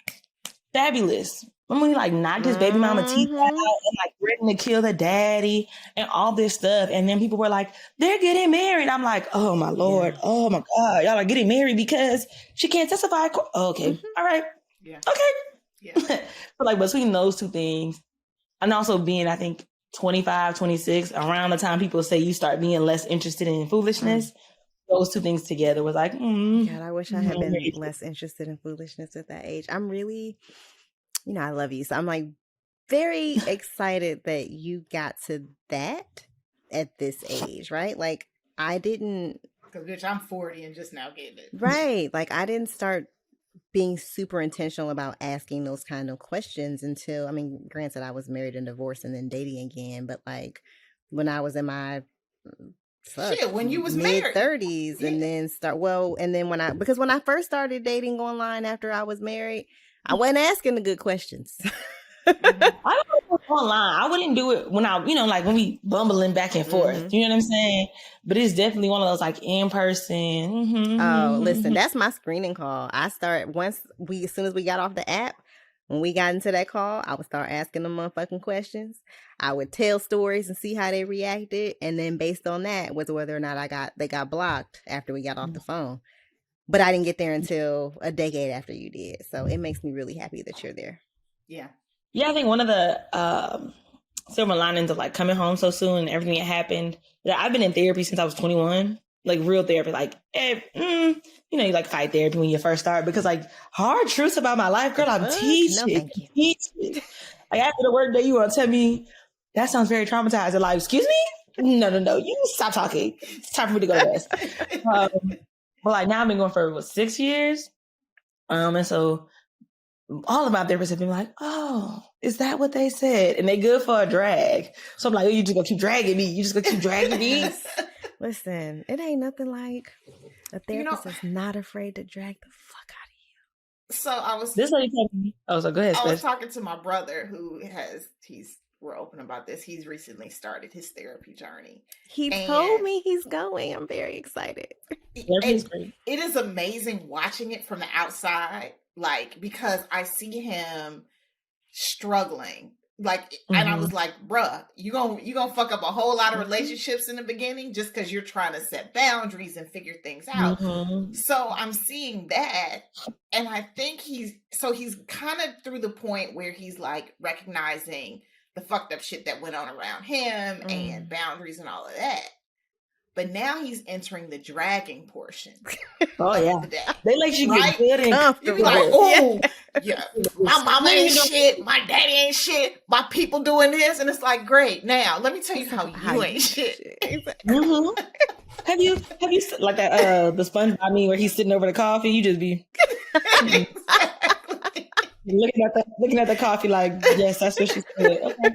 Fabulous. Remember when he like knocked his baby mama teeth out and like threatened to kill her daddy and all this stuff. And then people were like, they're getting married. I'm like, oh my Lord. Yeah. Oh my God. Y'all are getting married because she can't testify. Oh, okay. All right. Yeah. Okay. Yeah. But like between those two things, and also being, I think, 25, 26, around the time people say you start being less interested in foolishness, those two things together was like, God, I wish I had been less interested in foolishness at that age. I'm really, I love you. So I'm like very excited that you got to that at this age, right? Like I didn't. Because bitch, I'm 40 and just now getting it. Right. Like I didn't start being super intentional about asking those kind of questions until, granted I was married and divorced and then dating again, but like when I was in my when you was mid-30s and then when I first started dating online after I was married, I wasn't asking the good questions. I don't know online. I wouldn't do it when like when we bumbling back and forth. You know what I'm saying? But it's definitely one of those like in person. Listen, that's my screening call. As soon as we got off the app, when we got into that call, I would start asking them motherfucking questions. I would tell stories and see how they reacted, and then based on that was whether or not they got blocked after we got off the phone. But I didn't get there until a decade after you did, so it makes me really happy that you're there. Yeah. Yeah, I think one of the silver linings of like coming home so soon and everything that happened. I've been in therapy since I was 21, like real therapy. Like, you like fight therapy when you first start because like hard truths about my life, girl. I'm teaching. No, thank you. Like after the work day, you want to tell me that sounds very traumatizing. Like, excuse me? No. You stop talking. It's time for me to go to rest. But like now I've been going for 6 years, and so. All of my therapists have been like, oh, is that what they said? And they good for a drag. So I'm like, oh, you just gonna keep dragging me. You just gonna keep dragging me. Listen, it ain't nothing like a therapist that's not afraid to drag the fuck So I was This lady told me. Oh, so go ahead, I was Spence. talking to my brother who we're open about this. He's recently started his therapy journey. He And told me he's going. I'm very excited. Therapy is great. It is amazing watching it from the outside, like, because I see him struggling. Like, and I was like, bruh, you gonna fuck up a whole lot of relationships in the beginning just because you're trying to set boundaries and figure things out. So I'm seeing that, and I think he's kind of through the point where he's like recognizing the fucked up shit that went on around him and boundaries and all of that. But now he's entering the dragging portion. Oh yeah, they let you get good and You be like, oh yeah, my mama ain't shit, my daddy ain't shit, my people doing this, and it's like, great. Now let me tell you how you ain't shit. Have you like that the SpongeBob meme where he's sitting over the coffee? You just be looking at the coffee like, yes, that's what she said. Okay.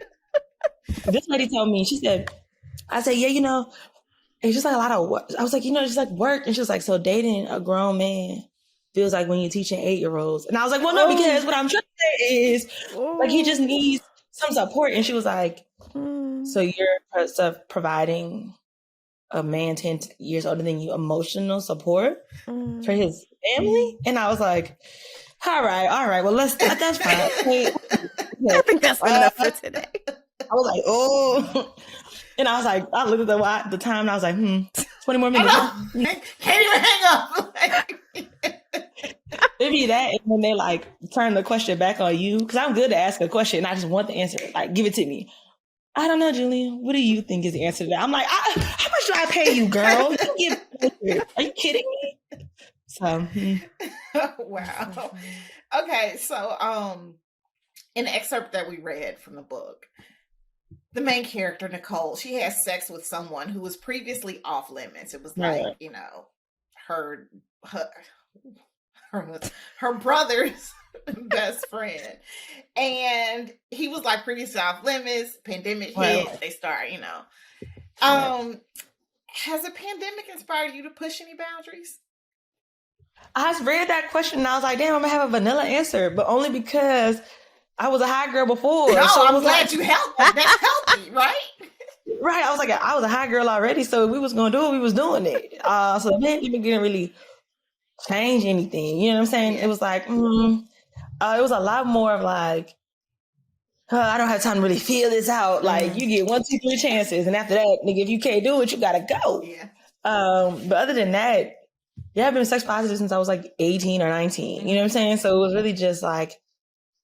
This lady told me, she said, I said, yeah, you know, it's just like a lot of work. I was like, you know, it's just like work. And she was like, so dating a grown man feels like when you're teaching 8-year-olds. And I was like, well, no, because what I'm trying to say is like, he just needs some support. And she was like, so you're providing a man 10 years older than you emotional support for his family? And I was like, all right. Well, that's fine. I think that's enough for today. I was like, oh. And I was like, I looked at the time and I was like, 20 more minutes. Can't even hang up. It'd be that, and then they like turn the question back on you, because I'm good to ask a question and I just want the answer. Like, give it to me. I don't know, Julian. What do you think is the answer to that? I'm like, how much do I pay you, girl? You are you kidding me? So, wow. Okay, so in the excerpt that we read from the book, the main character, Nicole, she has sex with someone who was previously off limits. It was like, you know, her brother's best friend. And he was like previously off limits, pandemic hit, they start, you know. Has a pandemic inspired you to push any boundaries? I read that question and I was like, damn, I'm gonna have a vanilla answer, but only because I was a high girl before. No, so I'm glad you helped. That's healthy, right? Right. I was like, I was a high girl already, so if we was gonna do it, we was doing it. So the pandemic didn't really change anything. You know what I'm saying? Yeah. It was like, it was a lot more of like, I don't have time to really feel this out. Like, you get 1, 2, 3 chances, and after that, nigga, if you can't do it, you gotta go. Yeah. But other than that, yeah, I've been sex positive since I was like 18 or 19. You know what I'm saying? So it was really just like,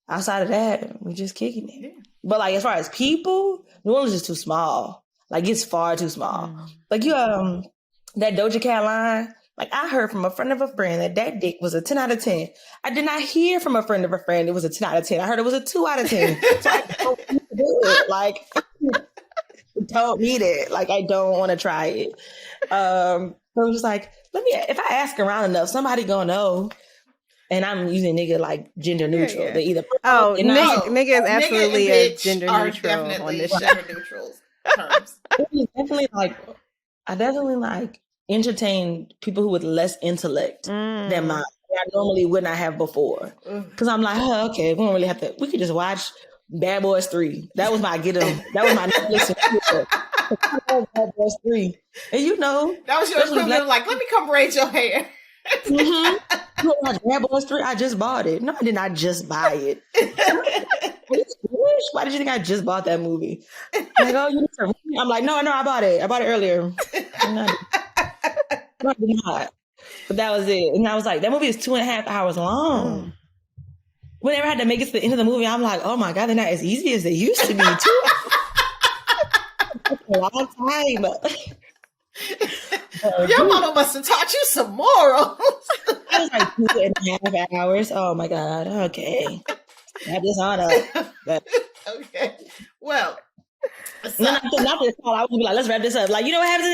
outside of that, we just kicking it. Yeah. But like, as far as people, New Orleans is too small. Like, it's far too small. Like, you that Doja Cat line. Like, I heard from a friend of a friend that dick was a 10 out of 10. I did not hear from a friend of a friend it was a 10 out of 10. I heard it was a 2 out of 10. So I don't need to do it. Like, don't need it. Like, I don't want to try it. So it was just like, if I ask around enough, somebody gonna know. And I'm using nigga like gender neutral. Yeah. They either nigga is absolutely nigga a gender neutral on this show. Gender neutral terms. Definitely I definitely like entertain people who with less intellect than mine. I normally would not have before. Because I'm like, okay, we don't really have to. We could just watch Bad Boys 3. That was my That was my Netflix. Bad Boys 3. And you know, that was your equivalent. Like, let me come braid your hair. Bad Boys 3. I just bought it. No, I did not just buy it. Why did you think I just bought that movie? Like, oh, you need to. I'm like, no, I bought it. I bought it earlier. No, I did not. But that was it. And I was like, that movie is 2.5 hours long. Whenever I had to make it to the end of the movie, I'm like, oh my God, they're not as easy as they used to be. That's a long time. Your mama must have taught you some morals. I was like 2.5 hours. Oh my God. Okay. Have this on up. Okay. Well. So, not this call. I would be like, let's wrap this up. Like, you know what happens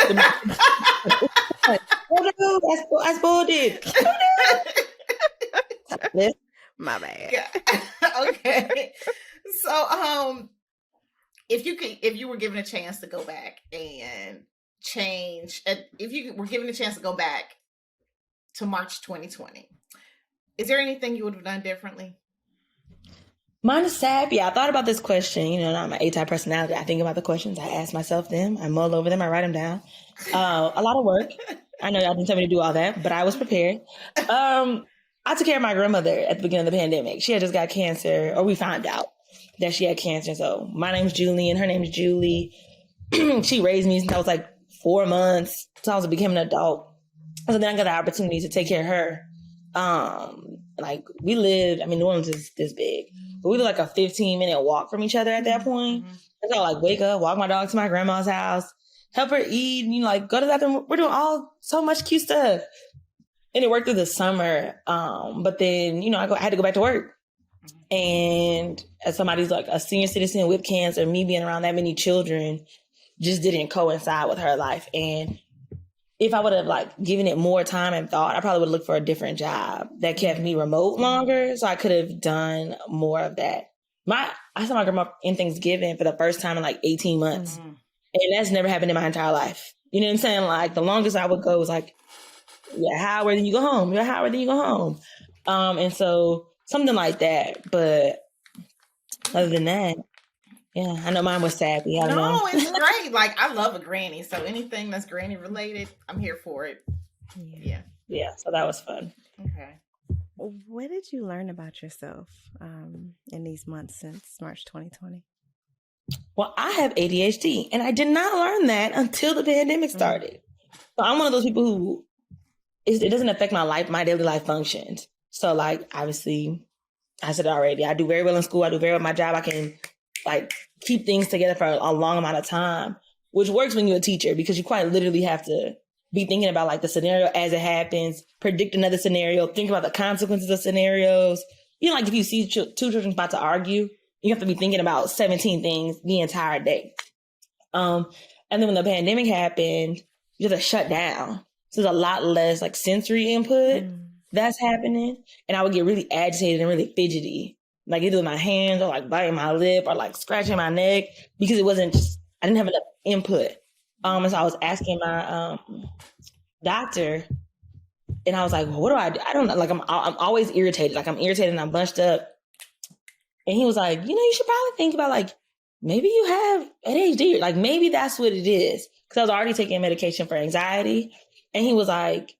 in the end? Oh no, I spoiled it. My bad. Yeah. Okay. So, if you were given a chance to go back and change, if you were given a chance to go back to March 2020 Is there anything you would have done differently? Mine is sappy. I thought about this question. You know, I'm an A-type personality. I think about the questions. I ask myself them. I mull over them. I write them down. A lot of work. I know y'all didn't tell me to do all that, but I was prepared. I took care of my grandmother at the beginning of the pandemic. She had just got cancer, or we found out that she had cancer. So my name's Julienne. Her name's Julie. She raised me since I was like 4 months. So I became an adult. So then I got the opportunity to take care of her. Like we lived, I mean, New Orleans is this big, but we lived like a 15-minute walk from each other at that point. And so I like wake up, walk my dog to my grandma's house, help her eat, and like go to the bathroom. We're doing so much cute stuff. And it worked through the summer. But then, I had to go back to work. And as somebody's like a senior citizen with cancer, me being around that many children just didn't coincide with her life. And if I would have like given it more time and thought, I probably would have looked for a different job that kept me remote longer. So I could have done more of that. I saw my grandma in Thanksgiving for the first time in like 18 months. And that's never happened in my entire life. You know what I'm saying? Like the longest I would go was like, you're an hour, then you go home. You're an hour, then you go home. And so something like that. But other than that, yeah, I know mine was sappy. I don't know. No, it's great. Like I love a granny. So anything that's granny related, I'm here for it. Yeah. Yeah, so that was fun. Okay. What did you learn about yourself in these months since March 2020? Well, I have ADHD, and I did not learn that until the pandemic started. So I'm one of those people who it doesn't affect my daily life functions. So like, obviously, I said it already, I do very well in school. I do very well at my job. I can like keep things together for a long amount of time, which works when you're a teacher because you quite literally have to be thinking about like the scenario as it happens, predict another scenario, think about the consequences of scenarios. Like if you see two children about to argue, you have to be thinking about 17 things the entire day. And then when the pandemic happened, you have to shut down. So there's a lot less like sensory input that's happening. And I would get really agitated and really fidgety, like either with my hands or like biting my lip or like scratching my neck because I didn't have enough input. And so I was asking my doctor and I was like, well, what do I do? I don't know. Like I'm always irritated. Like I'm irritated and I'm bunched up. And he was like, you should probably think about like, maybe you have ADHD. Like maybe that's what it is. Cause I was already taking medication for anxiety. And he was like,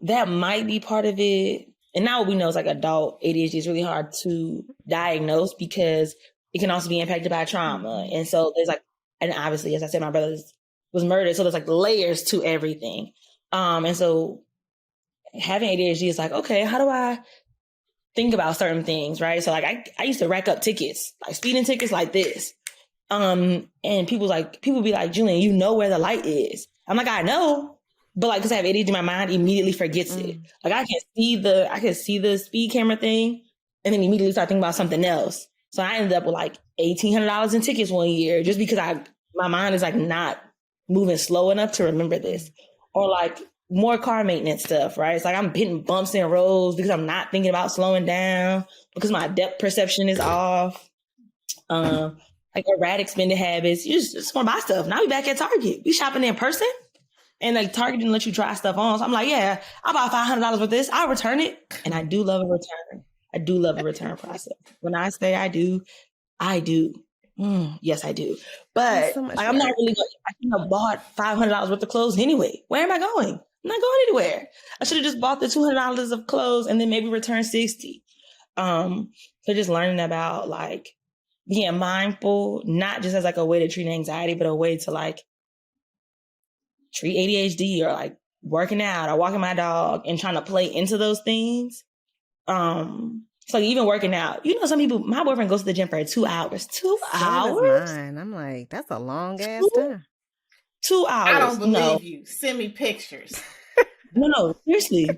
that might be part of it. And now we know it's like adult ADHD is really hard to diagnose because it can also be impacted by trauma. And so there's like, and obviously, as I said, my brother was murdered. So there's like layers to everything. And so having ADHD is like, okay, how do I think about certain things, right? So like I used to rack up tickets, like speeding tickets like this. And people be like, Julian, you know where the light is. I'm like, I know. But like, cause I have ADHD, my mind immediately forgets it. Like I can see the speed camera thing and then immediately start thinking about something else. So I ended up with like $1,800 in tickets one year just because my mind is like not moving slow enough to remember this. Or like more car maintenance stuff, right? It's like I'm hitting bumps in roads because I'm not thinking about slowing down because my depth perception is off. Like erratic spending habits. You just want to buy stuff. Now we back at Target. We shopping in person. And like Target didn't let you try stuff on. So I'm like, yeah, I bought $500 with this. I'll return it. And I do love a return. I do love a return process. When I say I do, I do. Yes, I do. But so like, I'm not really going. I should have bought $500 worth of clothes anyway. Where am I going? I'm not going anywhere. I should have just bought the $200 of clothes and then maybe return 60. So just learning about like being mindful, not just as like a way to treat anxiety, but a way to like treat ADHD or like working out or walking my dog and trying to play into those things. So even working out, some people, my boyfriend goes to the gym for 2 hours. 2 hours? Mine. I'm like, that's a long ass time. 2 hours. I don't believe you. Send me pictures. No, seriously.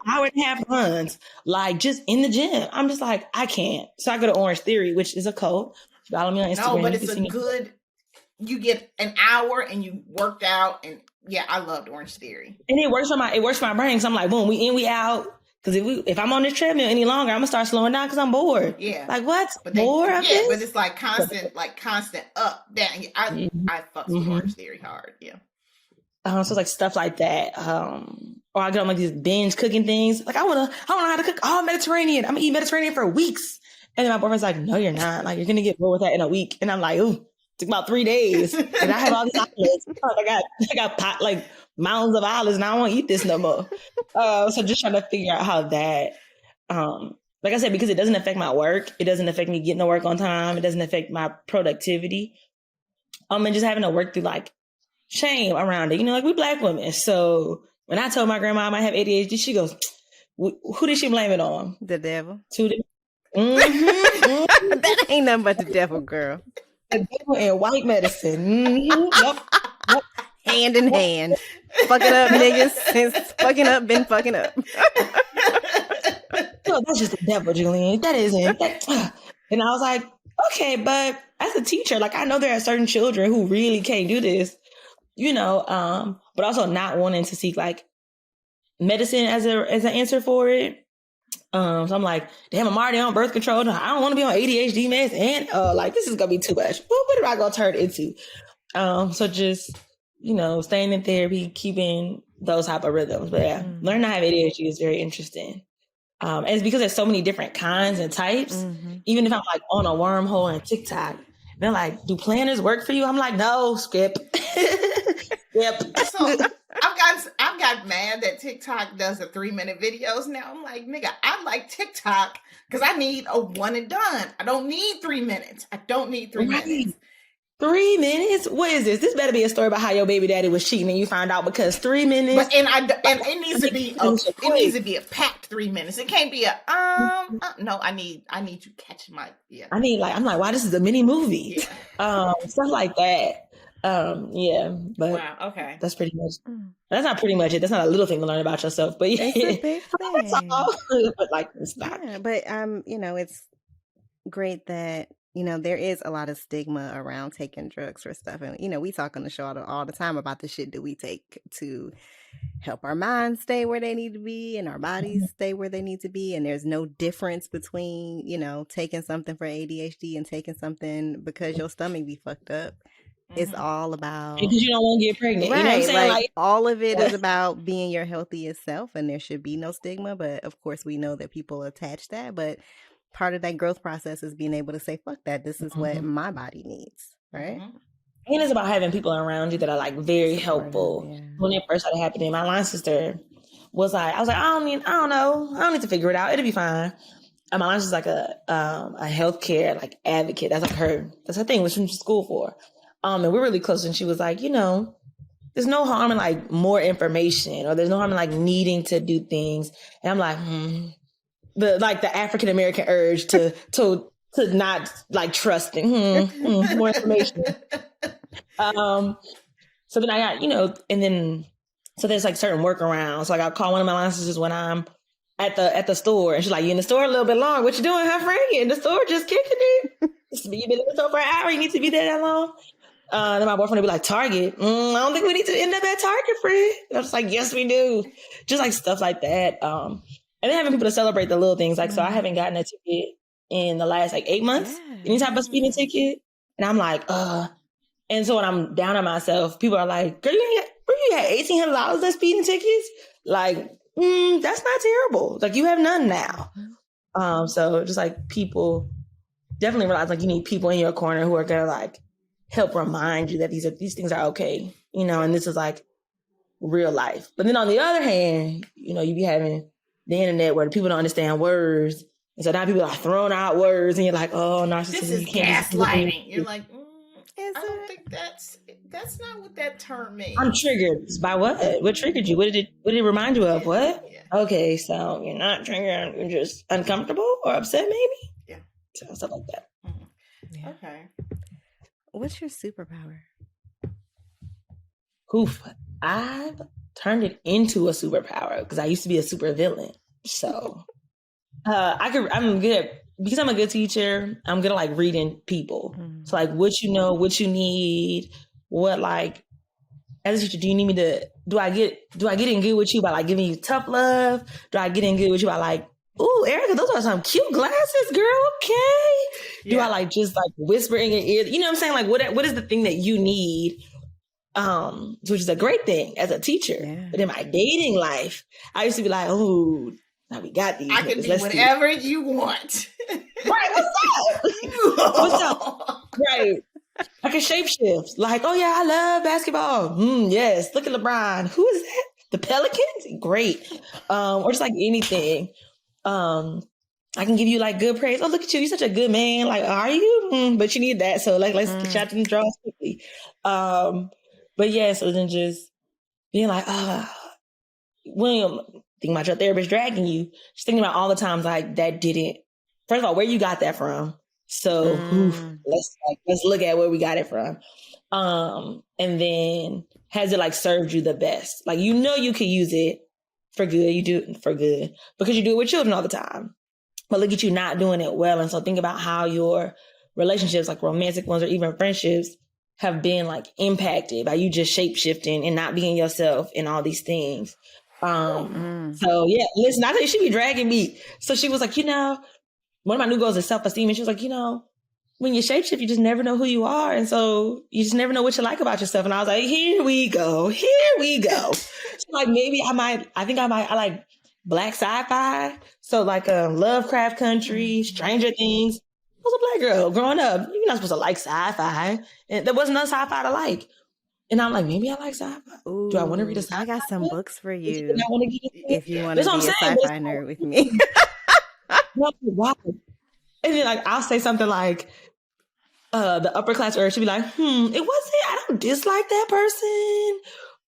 Hour and a half runs, like just in the gym. I'm just like, I can't. So I go to Orange Theory, which is a cult. Follow me on Instagram. No, but it's a good, you get an hour and you worked out. And yeah, I loved Orange Theory. And it works for my brain. So I'm like, boom, we in, we out. Because if I'm on this treadmill any longer, I'm gonna start slowing down because I'm bored. Yeah. Like what? More of this? But it's like constant up, down. I fucks with Orange Theory hard. Yeah. So it's like stuff like that. Or I get on like these binge cooking things. Like I wanna know how to cook all Mediterranean. I'm gonna eat Mediterranean for weeks. And then my boyfriend's like, no, you're not. Like you're gonna get bored with that in a week. And I'm like, ooh, it took about 3 days. And I have all these olives. I got pot, like mounds of olives, and I don't want to eat this no more. So just trying to figure out how that, like I said, because it doesn't affect my work. It doesn't affect me getting to work on time. It doesn't affect my productivity. And just having to work through like shame around it. You know, like we Black women. So when I told my grandma I might have ADHD, she goes, who did she blame it on? The devil. That ain't nothing but the devil, girl. The devil and white medicine. Yep. Hand in hand. Fucking up, niggas. Since fucking up, been fucking up. No, that's just the devil, Julienne. That isn't. And I was like, okay, but as a teacher, like I know there are certain children who really can't do this, you know, but also not wanting to seek like medicine as an answer for it. So I'm like, damn, I'm already on birth control. I don't want to be on ADHD meds, and like this is gonna be too much. What am I gonna turn it into? So just, you know, staying in therapy, keeping those type of rhythms. But yeah, learning to have ADHD is very interesting. And it's because there's so many different kinds and types. Even if I'm like on a wormhole in TikTok, they're like, do planners work for you? I'm like, no, skip. Yep. So I've got mad that TikTok does the 3-minute videos now. I'm like, nigga, I like TikTok because I need a one and done. I don't need 3 minutes. I don't need 3 minutes. 3 minutes? What is this? This better be a story about how your baby daddy was cheating and you found out because 3 minutes. But and it needs to be a packed 3 minutes. It can't be a no. I need you catching my I'm like, wow, this is a mini movie. Yeah. Stuff like that. Yeah, but wow, okay. That's pretty much. That's not pretty much it. That's not a little thing to learn about yourself, but yeah, it's a big thing. But like, it's not. Yeah, but you know, it's great that, you know, there is a lot of stigma around taking drugs for stuff, and you know, we talk on the show all the time about the shit that we take to help our minds stay where they need to be and our bodies stay where they need to be, and there's no difference between, you know, taking something for ADHD and taking something because your stomach be fucked up. It's all about because you don't want to get pregnant. Right, you know what I'm saying? like all of it is about being your healthiest self, and there should be no stigma. But of course, we know that people attach that. But part of that growth process is being able to say, "Fuck that! This is what my body needs." Right? And it's about having people around you that are like very helpful. Yeah. When it first started happening, my line sister was like, "I was like, I don't know, I don't need to figure it out. It'll be fine." And my line sister's like a healthcare like advocate. That's her thing. What she went to school for. And we're really close. And she was like, you know, there's no harm in like more information, or there's no harm in like needing to do things. And I'm like, the African American urge to not like trusting, more information. So then I got, you know, and then so there's like certain workarounds. So like I'll call one of my line sisters when I'm at the store, and she's like, you in the store a little bit long. What you doing, huh, Frank? You in the store just kicking it? You've been in the store for an hour. You need to be there that long. Then my boyfriend would be like, Target. I don't think we need to end up at Target, friend. And I was like, yes, we do. Just like stuff like that. And then having people to celebrate the little things. Like, so I haven't gotten a ticket in the last like 8 months. Yeah. Any type of speeding ticket. And I'm like, And so when I'm down on myself, people are like, girl, you had $1,800 in speeding tickets? Like, that's not terrible. Like, you have none now. So just like people definitely realize like you need people in your corner who are gonna like help remind you that these things are okay, you know, and this is like real life. But then on the other hand, you know, you be having the internet where people don't understand words, and so now people are throwing out words, and you're like, oh, narcissism. This is gaslighting. You're like, I don't think that's not what that term means. I'm triggered by what? What triggered you? What did it remind you of? What? Yeah. Okay, so you're not triggered, you're just uncomfortable or upset, maybe. Yeah, so stuff like that. Yeah. Okay. What's your superpower? Oof, I've turned it into a superpower because I used to be a super villain. So I'm good at, because I'm a good teacher, I'm good at like reading people. So like what you know, what you need, what like, as a teacher, do you need me to, do I get in good with you by like giving you tough love? Do I get in good with you by like, ooh, Erica, those are some cute glasses, girl. Okay. Yeah. Do I like just like whisper in your ear? You know what I'm saying? Like what is the thing that you need? which is a great thing as a teacher. Yeah. But in my dating life, I used to be like, oh, now we got these. I can niggas. be Let's whatever you want. Right, what's up? What's up? Right. I can shapeshift. Like, oh yeah, I love basketball. Yes. Look at LeBron. Who is that? The Pelicans? Great. Or just like anything. I can give you like good praise. Oh, look at you. You're such a good man. Like, are you? But you need that. So like, let's get you out to the draws quickly. But yeah, so then just being like, William, thinking about your therapist dragging you. Just thinking about all the times like that didn't. First of all, where you got that from? So let's look at where we got it from. And then has it like served you the best? Like, you know, you could use it for good. You do it for good because you do it with children all the time. But look at you not doing it well. And so think about how your relationships, like romantic ones or even friendships, have been like impacted by you just shape shifting and not being yourself and all these things. So yeah, listen, I tell you, she be dragging me. So she was like, one of my new goals is self-esteem. And she was like, when you shapeshift, you just never know who you are. And so you just never know what you like about yourself. And I was like, here we go. So like, maybe I like Black sci-fi. So like Lovecraft Country, Stranger Things. I was a Black girl growing up. You're not supposed to like sci-fi. And there wasn't no sci-fi to like. And I'm like, maybe I like sci-fi. Ooh, do I want to read a sci-fi? I got some books for you. If you want That's to what be a I'm saying, sci-fi nerd with me. Wow. And then like I'll say something like the upper class urge to be like, I don't dislike that person,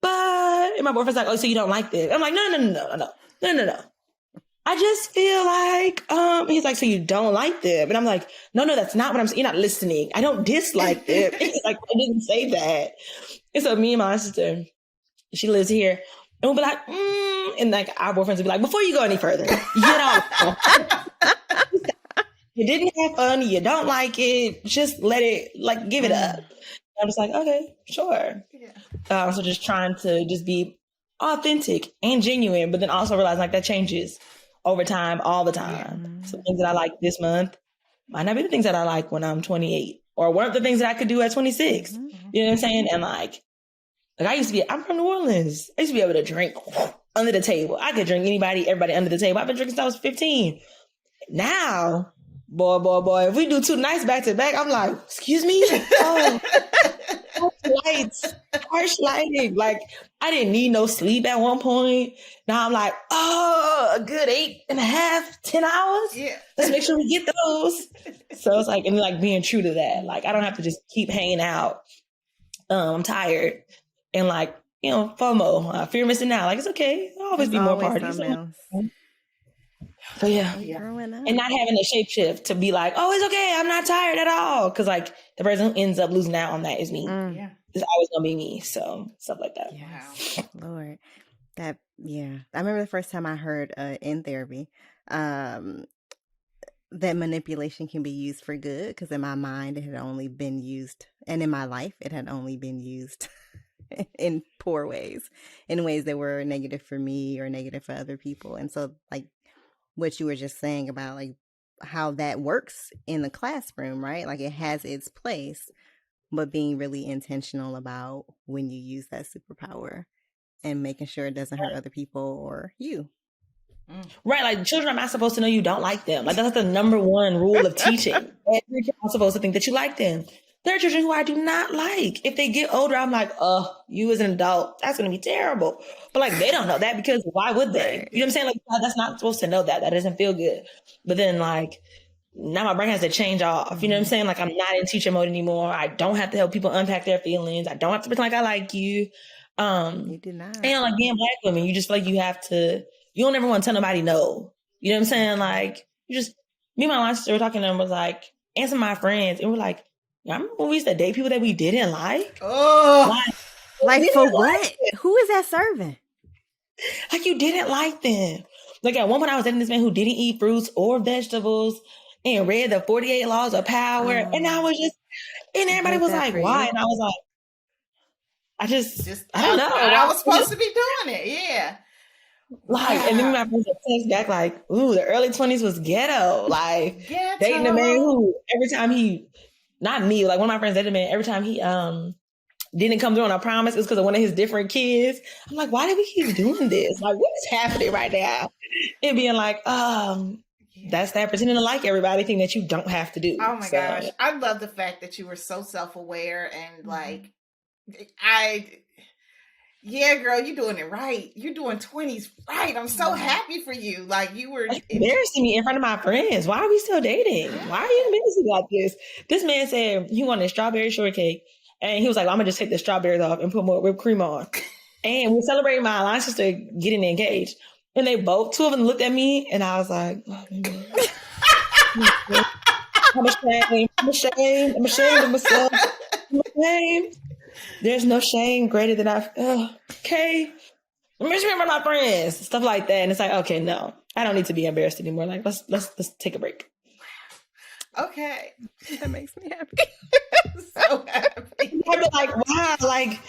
but and my boyfriend's like, oh, so you don't like this? I'm like, no. I just feel like he's like, so you don't like them? And I'm like, no, that's not what I'm saying. You're not listening. I don't dislike them. He's like, I didn't say that. And so me and my sister, she lives here, and we'll be like, and like our boyfriends will be like, before you go any further, you didn't have fun, you don't like it, just let it, like, give it up. And I'm just like, okay, sure. Yeah. So just trying to just be authentic and genuine, but then also realizing like that changes over time, all the time. So things that I like this month might not be the things that I like when I'm 28 or weren't the things that I could do at 26. You know what I'm saying? And like I'm from New Orleans. I used to be able to drink under the table. I could drink everybody under the table. I've been drinking since I was 15. Now, boy, if we do 2 nights back to back, I'm like, excuse me? Oh, harsh lighting. Like, I didn't need no sleep at one point. Now I'm like, a good 8.5, 10 hours? Yeah. Let's make sure we get those. So it's like, and like being true to that. Like, I don't have to just keep hanging out. I'm tired. And like, FOMO, fear of missing out. Like, it's okay. There'll always be more parties. So yeah. And not having a shapeshift to be like, oh, it's okay, I'm not tired at all. Because like the person who ends up losing out on that is me. Yeah. It's always gonna be me. So stuff like that. Yes. Lord. I remember the first time I heard in therapy that manipulation can be used for good, because in my mind it had only been used, and in my life it had only been used in poor ways, in ways that were negative for me or negative for other people. And so like what you were just saying about like how that works in the classroom, right? Like it has its place, but being really intentional about when you use that superpower and making sure it doesn't hurt other people or you. Right, like children are not supposed to know you don't like them. Like that's the number one rule of teaching. You're not supposed to think that you like them. There are children who I do not like. If they get older, I'm like, you as an adult, that's going to be terrible. But like, they don't know that because why would they? Right. You know what I'm saying? Like, that's not supposed to know that. That doesn't feel good. But then like, now my brain has to change off. You know what I'm saying? Like, I'm not in teacher mode anymore. I don't have to help people unpack their feelings. I don't have to pretend like I like you. You did not. And like being Black women, you just feel like you don't ever want to tell nobody no. You know what I'm saying? Like, me and my sister were talking to them, was like, and some of my friends, and we're like, I remember when we used to date people that we didn't like. Oh, like for what? Who is that serving? Like you didn't like them. Like at one point I was dating this man who didn't eat fruits or vegetables and read the 48 laws of power. And I was just, and everybody was like, why? And I was like, I don't know. I was supposed to be doing it. Yeah. Like, and then my friends would text back like, ooh, the early 20s was ghetto. Like dating a man who every time he, not me, like one of my friends dated a man, every time he didn't come through on a promise. It's because of one of his different kids. I'm like, why do we keep doing this? Like, what is happening right now? And being like, that's that pretending to like everybody thing that you don't have to do. Oh my gosh. I love the fact that you were so self-aware and like, yeah, girl, you're doing it right. You're doing 20s right. I'm so happy for you. Like you were embarrassing me in front of my friends. Why are we still dating? Why are you embarrassing about this? This man said he wanted a strawberry shortcake. And he was like, well, I'm gonna just take the strawberries off and put more whipped cream on. And we celebrated my alliance sister getting engaged. And they both, two of them looked at me and I was like, oh, I'm ashamed. I'm ashamed. I'm ashamed of myself. I'm ashamed. There's no shame greater than okay. I'm just remember my friends, stuff like that. And it's like, okay, no, I don't need to be embarrassed anymore. Like, let's take a break. Okay. That makes me happy. So happy. I'd be like, wow, like,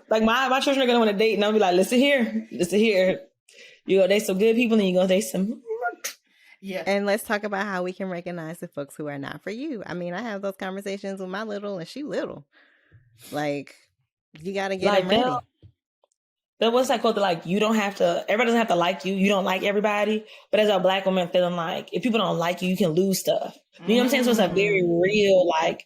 like my children are gonna want to date, and I'll be like, listen here. You go date some good people, and you go date some. Yeah. And let's talk about how we can recognize the folks who are not for you. I mean, I have those conversations with my little, and she little. Like, you got to get them ready. There was that quote that like, everybody doesn't have to like you. You don't like everybody. But as a Black woman feeling like, if people don't like you, you can lose stuff. You know what I'm saying? So it's a very real, like,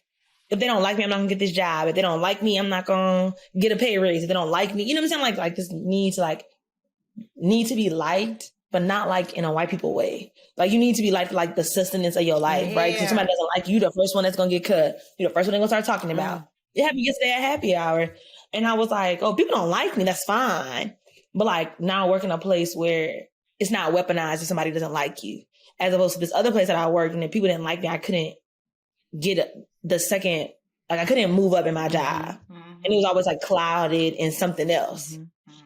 if they don't like me, I'm not gonna get this job. If they don't like me, I'm not gonna get a pay raise. If they don't like me, you know what I'm saying? Like this need to be liked, but not like in a white people way. Like you need to be liked for like the sustenance of your life, right? Because somebody doesn't like you, the first one that's gonna get cut. You're the first one they're gonna start talking about. It happened yesterday at happy hour. And I was like, oh, people don't like me. That's fine. But like now I work in a place where it's not weaponized if somebody doesn't like you. As opposed to this other place that I worked and if people didn't like me, I couldn't get the second, like I couldn't move up in my job. And it was always like clouded in something else.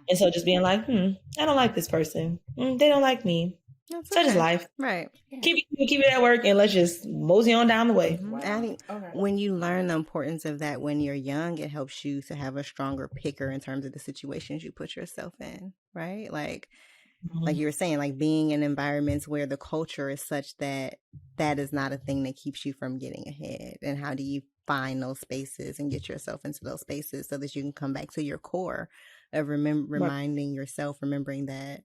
And so just being like, I don't like this person. They don't like me. That's such is life. Right. Keep it at work and let's just mosey on down the way. Wow. I think when you learn the importance of that when you're young, it helps you to have a stronger picker in terms of the situations you put yourself in, right? Like you were saying, like being in environments where the culture is such that that is not a thing that keeps you from getting ahead. And how do you find those spaces and get yourself into those spaces so that you can come back to your core of reminding yourself, remembering that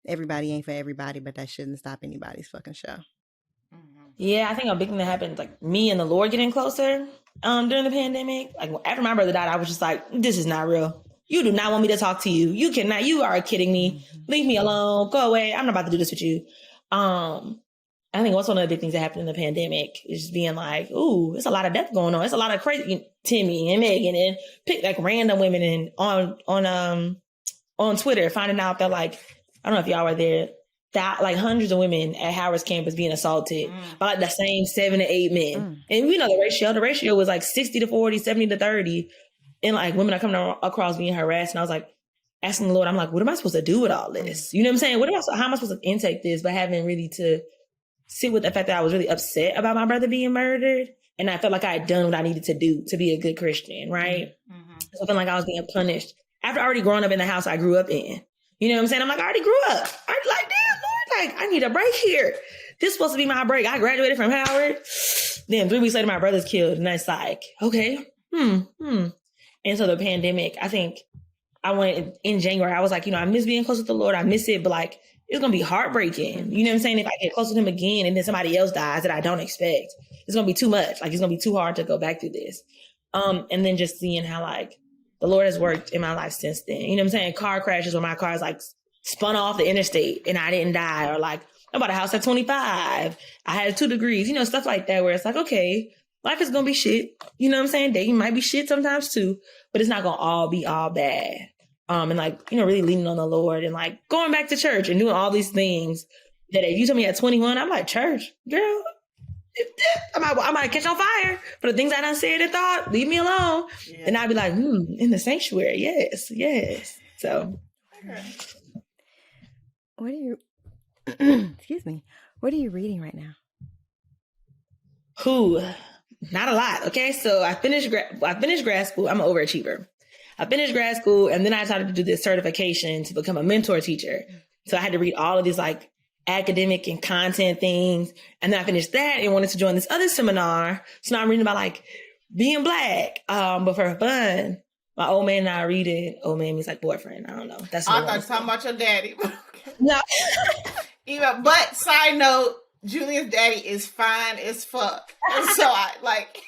everybody ain't for everybody, but that shouldn't stop anybody's fucking show. Yeah, I think a big thing that happened, like me and the Lord getting closer during the pandemic. Like after my brother died, I was just like, this is not real. You do not want me to talk to you. You cannot. You are kidding me. Leave me alone. Go away. I'm not about to do this with you. I think what's one of the big things that happened in the pandemic is just being like, ooh, it's a lot of death going on. It's a lot of crazy Timmy and Megan and pick like random women and on Twitter finding out that like, I don't know if y'all were there, that like hundreds of women at Howard's campus being assaulted by like the same 7 to 8 men. And we know the ratio was like 60 to 40, 70 to 30. And like women are coming across being harassed. And I was like, asking the Lord, I'm like, what am I supposed to do with all this? You know what I'm saying? How am I supposed to intake this, but having really to sit with the fact that I was really upset about my brother being murdered. And I felt like I had done what I needed to do to be a good Christian, right? So I felt like I was being punished after already growing up in the house I grew up in. You know what I'm saying? I'm like, I already grew up. I'm like, damn, Lord, like, I need a break here. This is supposed to be my break. I graduated from Howard. Then 3 weeks later, my brother's killed. And that's like, okay, And so the pandemic, I think I went in January. I was like, I miss being close with the Lord. I miss it, but like, it's going to be heartbreaking. You know what I'm saying? If I get close with him again and then somebody else dies that I don't expect, it's going to be too much. Like, it's going to be too hard to go back through this. And then just seeing how like the Lord has worked in my life since then. You know what I'm saying? Car crashes where my car is like spun off the interstate and I didn't die. Or like, I bought a house at 25. I had 2 degrees, stuff like that where it's like, okay, life is going to be shit. You know what I'm saying? Dating might be shit sometimes too, but it's not going to all be all bad. And like, really leaning on the Lord and like going back to church and doing all these things that if you told me at 21, I'm like, church, girl, I might catch on fire for the things I done said and thought, leave me alone. Yeah. And I'd be like, in the sanctuary. Yes. So. What are you, excuse me, what are you reading right now? Not a lot. Okay. So I finished grad school. I'm an overachiever. I finished grad school and then I started to do this certification to become a mentor teacher. So I had to read all of these like academic and content things. And then I finished that and wanted to join this other seminar. So now I'm reading about like being black. But for fun, my old man and I read it. Old man means like boyfriend. I don't know. That's I what thought you were talking about your daddy. No. But side note, Julien's daddy is fine as fuck. And so I like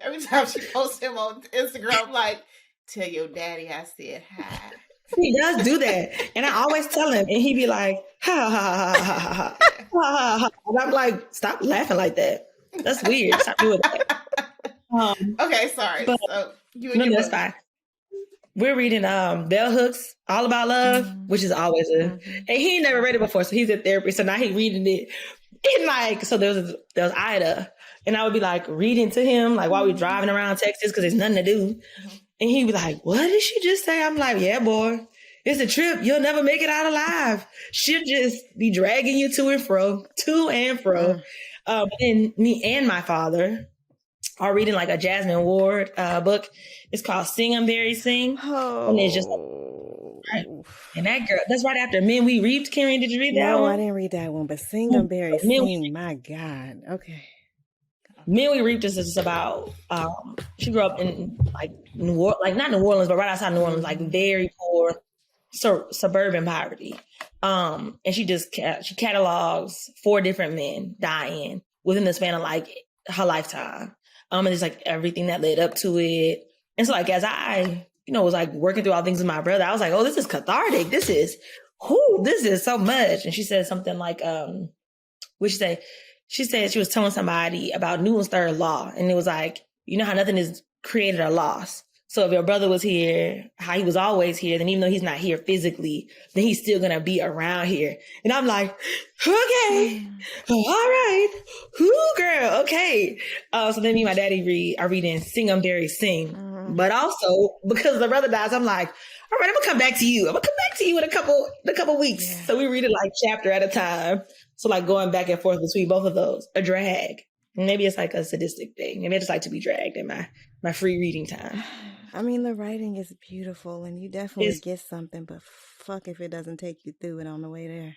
every time she posts him on Instagram, I'm like, tell your daddy I said hi. He does do that. And I always tell him, and he be like, ha, ha, ha, ha, ha, ha, ha, ha. And I'm like, stop laughing like that. That's weird. Stop doing that. Okay, sorry. But, so no, that's fine. We're reading Bell Hooks, All About Love, which is always and he never read it before, so he's in therapy. So now he's reading it. And like, so there was Ida, and I would be like reading to him, like while we driving around Texas, because there's nothing to do. And he'd be like, what did she just say? I'm like, yeah, boy, it's a trip. You'll never make it out alive. She'll just be dragging you to and fro. And me and my father are reading like a Jasmine Ward book. It's called Sing 'em Berry Sing. Oh. And it's just right. And that girl, that's right after Men We Reaped. Kenrya, did you read that one? No, I didn't read that one, but Sing 'em Berry Sing, my God. Okay. Men We Reaped is just about she grew up in like not New Orleans, but right outside New Orleans, like very poor suburban poverty. And she catalogs 4 different men dying within the span of like her lifetime. And it's like everything that led up to it. And so like as I, was like working through all things with my brother, I was like, oh, this is cathartic. This is so much. And she said something like, she said she was telling somebody about Newton's third law. And it was like, you know how nothing is created or lost. So if your brother was here, how he was always here, then even though he's not here physically, then he's still going to be around here. And I'm like, okay, all right, girl, okay. So then me and my daddy are reading Sing 'em Berry Sing. But also, because the brother dies, I'm like, all right, I'm going to come back to you. I'm going to come back to you in a couple weeks. Yeah. So we read it like chapter at a time. So like going back and forth between both of those, a drag. Maybe it's like a sadistic thing. Maybe I just like to be dragged in my free reading time. I mean, the writing is beautiful and you definitely get something, but fuck if it doesn't take you through it on the way there.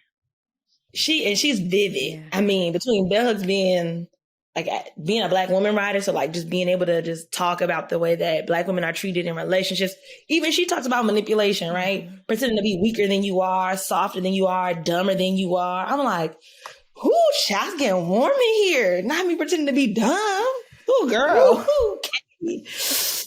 She's vivid. Yeah. I mean, between Bell Hooks being a Black woman writer, so like just being able to just talk about the way that Black women are treated in relationships. Even she talks about manipulation, right? Pretending to be weaker than you are, softer than you are, dumber than you are. I'm like, ooh, shots getting warm in here. Not me pretending to be dumb. Ooh, girl. Ooh,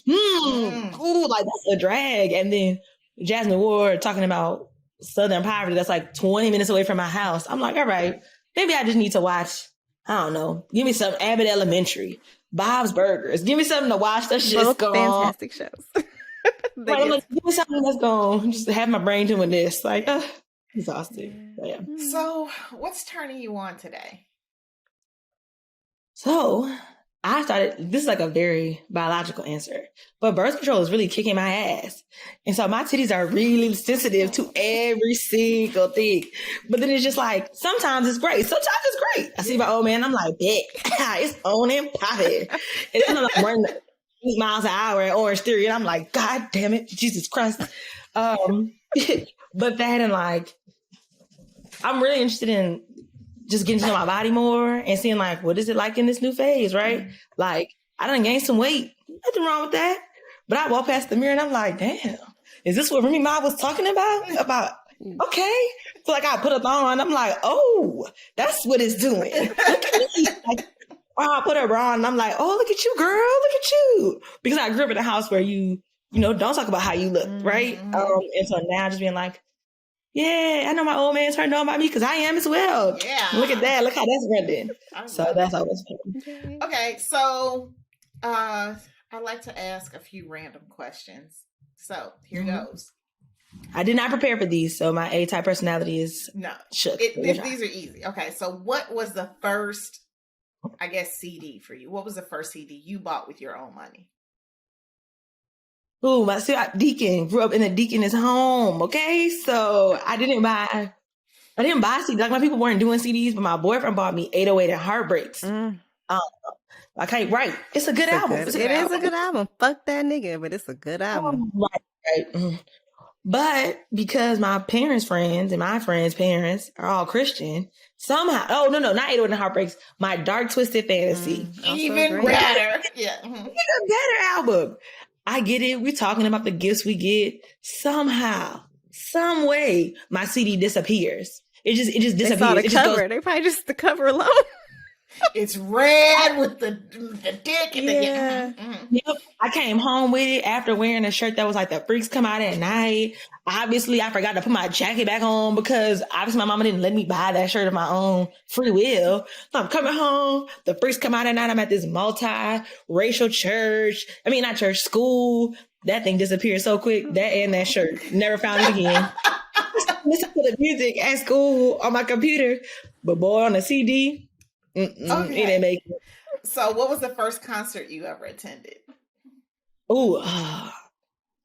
ooh, like that's a drag. And then Jasmine Ward talking about Southern poverty that's like 20 minutes away from my house. I'm like, all right, maybe I just need to watch, I don't know, give me some Abbott Elementary, Bob's Burgers. Give me something to watch. That shit's going fantastic shows. Right, like, give me something that's going just to have my brain doing this. Like, exhausted. Yeah. So what's turning you on today? So this is like a very biological answer, but birth control is really kicking my ass. And so my titties are really sensitive to every single thing. But then it's just like, sometimes it's great. Sometimes it's great. I see my old man, I'm like, bet, it's on and popping. And then I'm like running 8 miles an hour at Orange Theory. And I'm like, God damn it, Jesus Christ. But that and like, I'm really interested in just getting to know my body more and seeing like, what is it like in this new phase, right? Like, I done gained some weight. Nothing wrong with that. But I walk past the mirror and I'm like, damn, is this what Remy Ma was talking about? Okay. So like I put a thong on, I'm like, oh, that's what it's doing. Like, or I put a bra on and I'm like, oh, look at you, girl, look at you. Because I grew up in a house where you don't talk about how you look, right? And so now just being like, yeah, I know my old man's turned on by me because I am as well. Yeah. Look at that. Look how that's running. So that's always fun. Okay, so I like to ask a few random questions. So here goes. I did not prepare for these, so my A-type personality is shook. These are easy. Okay, so what was the first, I guess, CD for you? What was the first CD you bought with your own money? Ooh, my deacon grew up in a deaconess home. Okay, so I didn't buy CDs. Like my people weren't doing CDs, but my boyfriend bought me 808 and Heartbreaks. I can't write. It's a good album. It is a good album. Fuck that nigga, but it's a good album. Right. But because my parents' friends and my friends' parents are all Christian, somehow, oh, no, not 808 and Heartbreaks, My Dark Twisted Fantasy. Even better. Yeah. Even a better album. I get it. We're talking about the gifts we get. Somehow, some way, my CD disappears. It just disappears. They saw the it just cover. They probably just the cover alone. It's red with the dick and Yep. I came home with it after wearing a shirt that was like the freaks come out at night. Obviously, I forgot to put my jacket back on because obviously my mama didn't let me buy that shirt of my own free will. So I'm coming home. The freaks come out at night. I'm at this multi-racial church. I mean, not church, school. That thing disappeared so quick. That and that shirt. Never found it again. Listen to the music at school on my computer. But boy, on the CD, it didn't make it. So what was the first concert you ever attended? Ooh,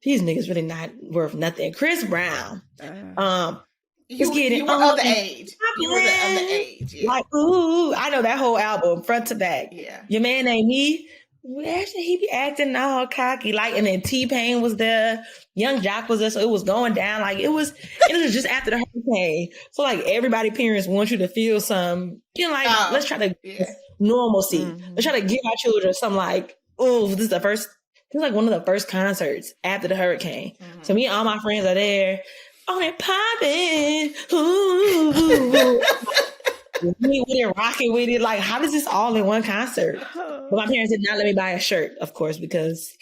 these niggas really not worth nothing. Chris Brown. You were of the age. You were of the age. Yeah. Like, ooh, I know that whole album front to back. Yeah. Your man named me. Actually, he be acting all cocky, like, and then T-Pain was there, Young Jock was there, so it was going down. Like it was just after the hurricane. So like everybody parents want you to feel some, let's try to normalcy. Mm-hmm. Let's try to give our children some like, oh, this is the first. It was like one of the first concerts after the hurricane. Mm-hmm. So me and all my friends are there. On it popping. Ooh. Me with it, rocking with it. Like, how does this all in one concert? But my parents did not let me buy a shirt, of course, because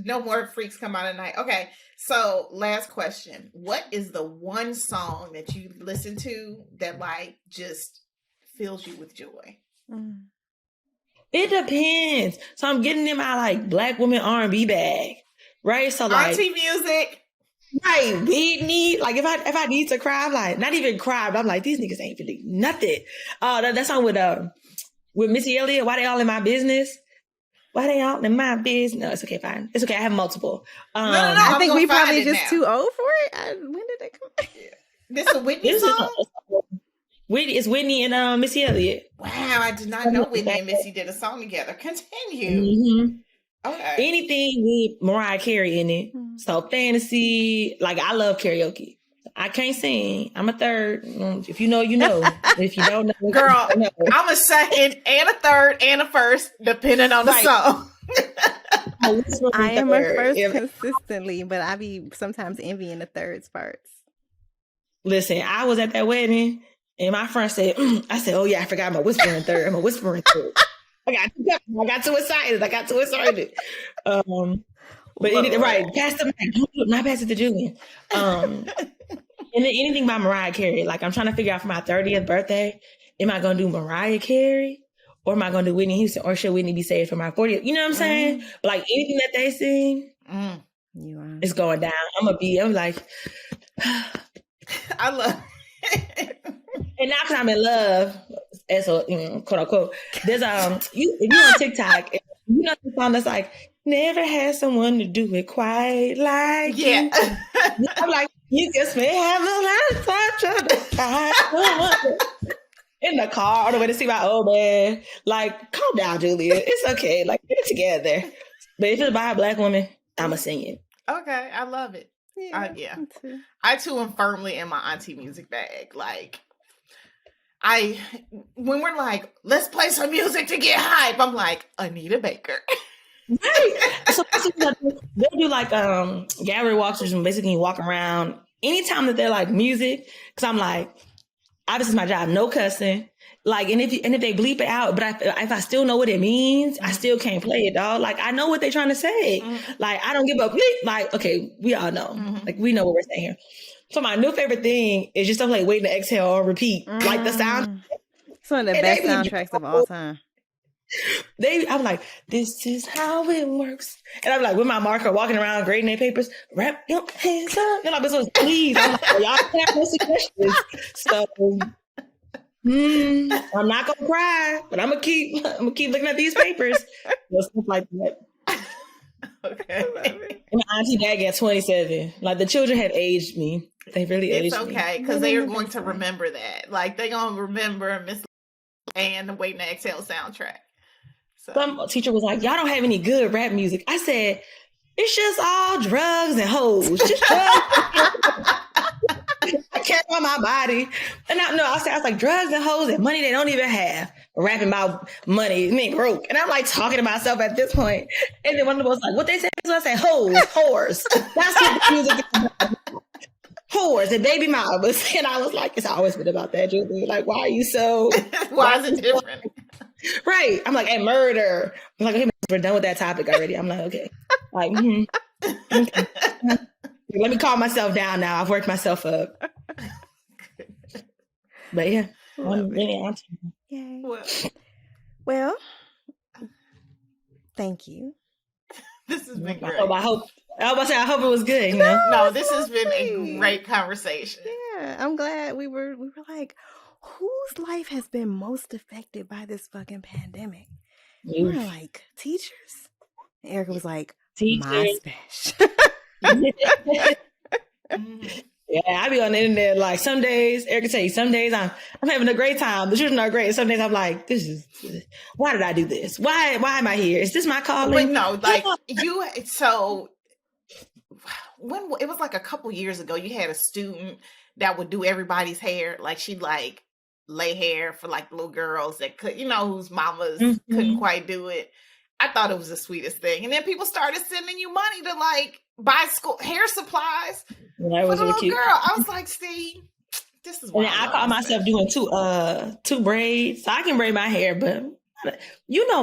no more freaks come out at night. Okay, so last question. What is the one song that you listen to that like just fills you with joy? It depends. So I'm getting in my like Black woman R&B bag, right? So like auntie music. Right, Whitney. Like if I need to cry, I'm like, not even cry, but I'm like, these niggas ain't really nothing. That song with Missy Elliott, Why They All in My Business? Why They All in My Business? No, it's okay, fine. It's okay, I have multiple. No, I think we probably just too old for it. When did they come? This is a Whitney song? It's Whitney and Missy Elliott. Wow, I did not know Whitney and Missy did a song together. Continue. Mm-hmm. Okay. Anything with Mariah Carey in it. So fantasy, like I love karaoke. I can't sing. I'm a third. If you know, you know. If you don't know, girl, you know. I'm a second and a third and a first, depending on the song. I am a first consistently, but I be sometimes envying the third parts. Listen, I was at that wedding and my friend said, I said, oh yeah, I forgot I'm a whispering third. I'm a whispering third. I got too excited. But right, pass the mic. Not pass it to Julian. And then anything by Mariah Carey. Like I'm trying to figure out for my 30th birthday, am I gonna do Mariah Carey or am I gonna do Whitney Houston or should Whitney be saved for my 40th? You know what I'm saying? But like anything that they sing, it's going down. I'm like, I love it. And now because I'm in love, as a quote unquote, there's if you're on TikTok, you know the song that's like, never had someone to do it quite like you. I'm like, you just may have a lot of time trying to find someone in the car all the way to see my old man. Like, calm down, Julia. It's okay. Like, get it together. But if it's by a Black woman, I'ma sing it. Okay, I love it. Yeah. I too am firmly in my auntie music bag. Like, when we're like, let's play some music to get hype, I'm like, Anita Baker. Right. So they'll do like gallery walks, which basically you walk around. Anytime that they're like music, because I'm like, obviously it's my job, no cussing. Like, and if they bleep it out, but if I still know what it means, I still can't play it, dog. Like, I know what they're trying to say. Like, I don't give a bleep. Like, okay, we all know. Like, we know what we're saying here. So my new favorite thing is just to play Waiting to Exhale on repeat. Like the sound. It's one of the best soundtracks of all time. I'm like, this is how it works. And I'm like, with my marker, walking around, grading their papers, wrap your hands up. And I'm like, please, I'm like, y'all have no suggestions. So, I'm not gonna cry, but I'm gonna keep looking at these papers. Stuff like that. Okay. And my auntie dad got 27. Like the children have aged me. They really aged me. It's okay, because they are going to remember that. Like they're gonna remember Miss and the Waiting to Exhale soundtrack. So. Some teacher was like, y'all don't have any good rap music. I said, it's just all drugs and hoes. Just drugs. I care about my body. And I was like, drugs and hoes and money they don't even have. Rapping about money, me broke. And I'm like talking to myself at this point. And then one of them was like, what they say? So I said, hoes, whores. That's what the music is about. Whores and baby mamas. And I was like, it's always been about that, Julie. Like, why are you so... Why is it different? Right. I'm like, and murder. I'm like, okay, we're done with that topic already. I'm like, okay. Like, okay. Let me calm myself down now. I've worked myself up. But yeah. Yay. Well, thank you. This has been great. I hope it was good, you know? No, this has been a great conversation. Yeah, I'm glad we were like, whose life has been most affected by this fucking pandemic? We were like, teachers. And Erica was like, my special. Yeah, I be on the internet like some days, Erica tell you, some days I'm having a great time. The children are great. Some days I'm like, why did I do this? Why am I here? Is this my calling? But no, like when it was like a couple years ago, you had a student that would do everybody's hair. Like she'd like lay hair for like little girls that could, whose mamas couldn't quite do it. I thought it was the sweetest thing. And then people started sending you money to like buy school hair supplies for the little cute girl. I was like, see, this is what I caught myself doing two braids. So I can braid my hair, but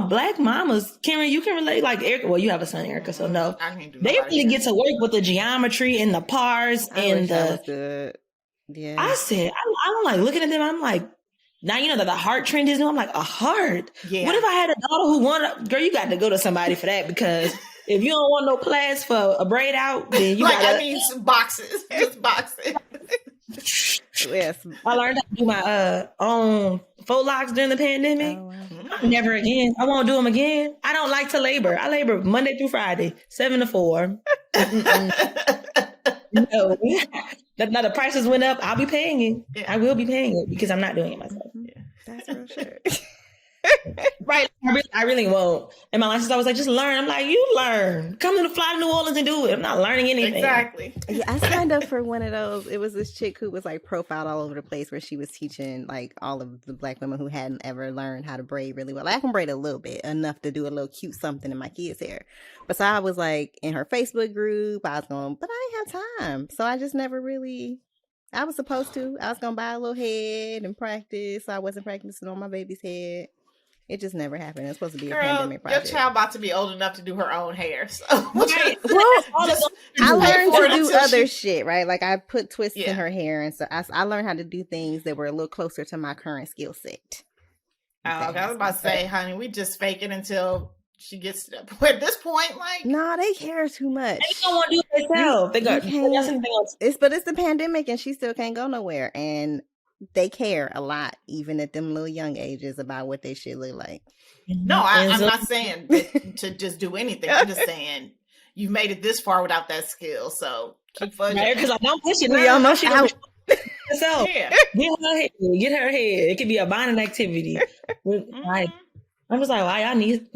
Black mamas, Kenrya, you can relate like Erica. Well, you have a son, Erica, so no. They really get to work with the geometry and the parts and the good. Yeah. I said, I'm like looking at them, I'm like, now you know that the heart trend is new. I'm like, a heart? Yeah. What if I had a daughter who wanted, girl, you got to go to somebody for that, because if you don't want no class for a braid out, then you gotta... some boxes. Just boxes. Yes. I learned how to do my own faux locks during the pandemic. Oh, wow. Never again. I won't do them again. I don't like to labor. I labor Monday through Friday, 7 to 4. No. Now the prices went up. I'll be paying it. Yeah. I will be paying it because I'm not doing it myself. Yeah. That's real shit. Right. I really won't. And my license, I was like, just learn. I'm like, you learn. Come to fly to New Orleans and do it. I'm not learning anything. Exactly. Yeah, I signed up for one of those. It was this chick who was like profiled all over the place, where she was teaching like all of the Black women who hadn't ever learned how to braid really well. I can braid a little bit, enough to do a little cute something in my kids' hair. But so I was like in her Facebook group, I was going, but I ain't have time. So I just never really... I was supposed to. I was going to buy a little head and practice. So I wasn't practicing on my baby's head. It just never happened. It's supposed to be a pandemic project. Your child about to be old enough to do her own hair. So right. I learned to do other shit, right? Like I put twists in her hair, and so I learned how to do things that were a little closer to my current skill set. Oh, I was about to say, honey, we just fake it until she gets to that point. At this point, like, nah, they care too much. They don't want to do it themselves. They got but it's the pandemic, and she still can't go nowhere, and they care a lot, even at them little young ages, about what they should look like. No, I'm not saying to just do anything. I'm just saying you've made it this far without that skill, so keep fudging. Because I don't push it. We all know she out. So yeah. Get her head. It could be a bonding activity. Like, I'm just like, why y'all need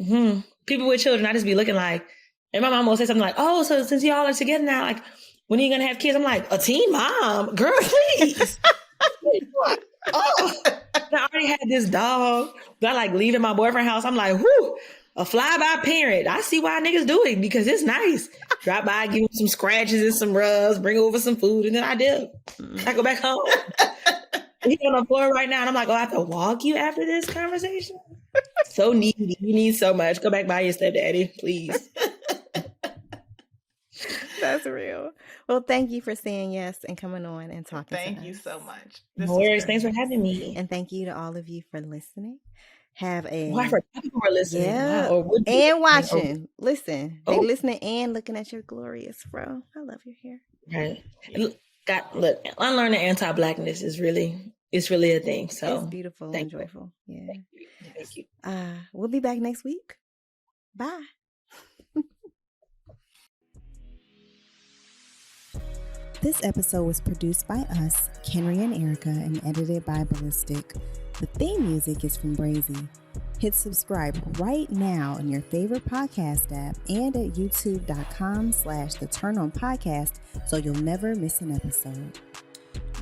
people with children? I just be looking like, and my mom will say something like, "Oh, so since y'all are together now, like, when are you gonna have kids?" I'm like, a teen mom, girl, please. Oh, I already had this dog that I like leaving my boyfriend's house. I'm like, whoo, a fly-by parent. I see why niggas do it, because it's nice. Drop by, give him some scratches and some rubs, bring over some food, and then I dip. I go back home. He's on the floor right now, and I'm like, oh, I have to walk you after this conversation? So needy. You need so much. Go back by your stepdaddy, please. That's real. Well, thank you for saying yes and coming on and talking to us. Thank you so much. No worries. Thanks for having me. And thank you to all of you for listening. Have a... I forgot people were listening. Yeah. And watching. Listen. They listening and looking at your glorious fro. I love your hair. Right. Look, unlearning anti-Blackness is really... It's really a thing. So it's beautiful and joyful. Yeah. Thank you. We'll be back next week. Bye. This episode was produced by us, Kenrya and Erica, and edited by Ballistic. The theme music is from Brazy. Hit subscribe right now in your favorite podcast app and at youtube.com/The Turn On Podcast so you'll never miss an episode.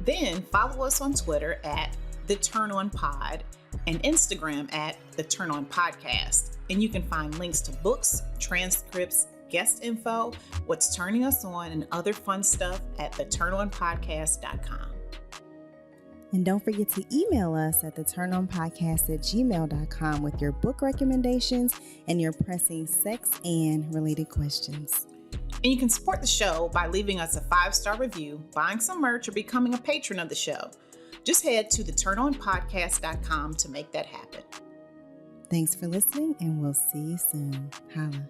Then follow us on Twitter at The Turn On Pod and Instagram at The Turn On Podcast. And you can find links to books, transcripts, guest info, what's turning us on, and other fun stuff at theturnonpodcast.com. And don't forget to email us at theturnonpodcast@gmail.com with your book recommendations and your pressing sex and related questions. And you can support the show by leaving us a 5-star review, buying some merch, or becoming a patron of the show. Just head to theturnonpodcast.com to make that happen. Thanks for listening, and we'll see you soon. Holla.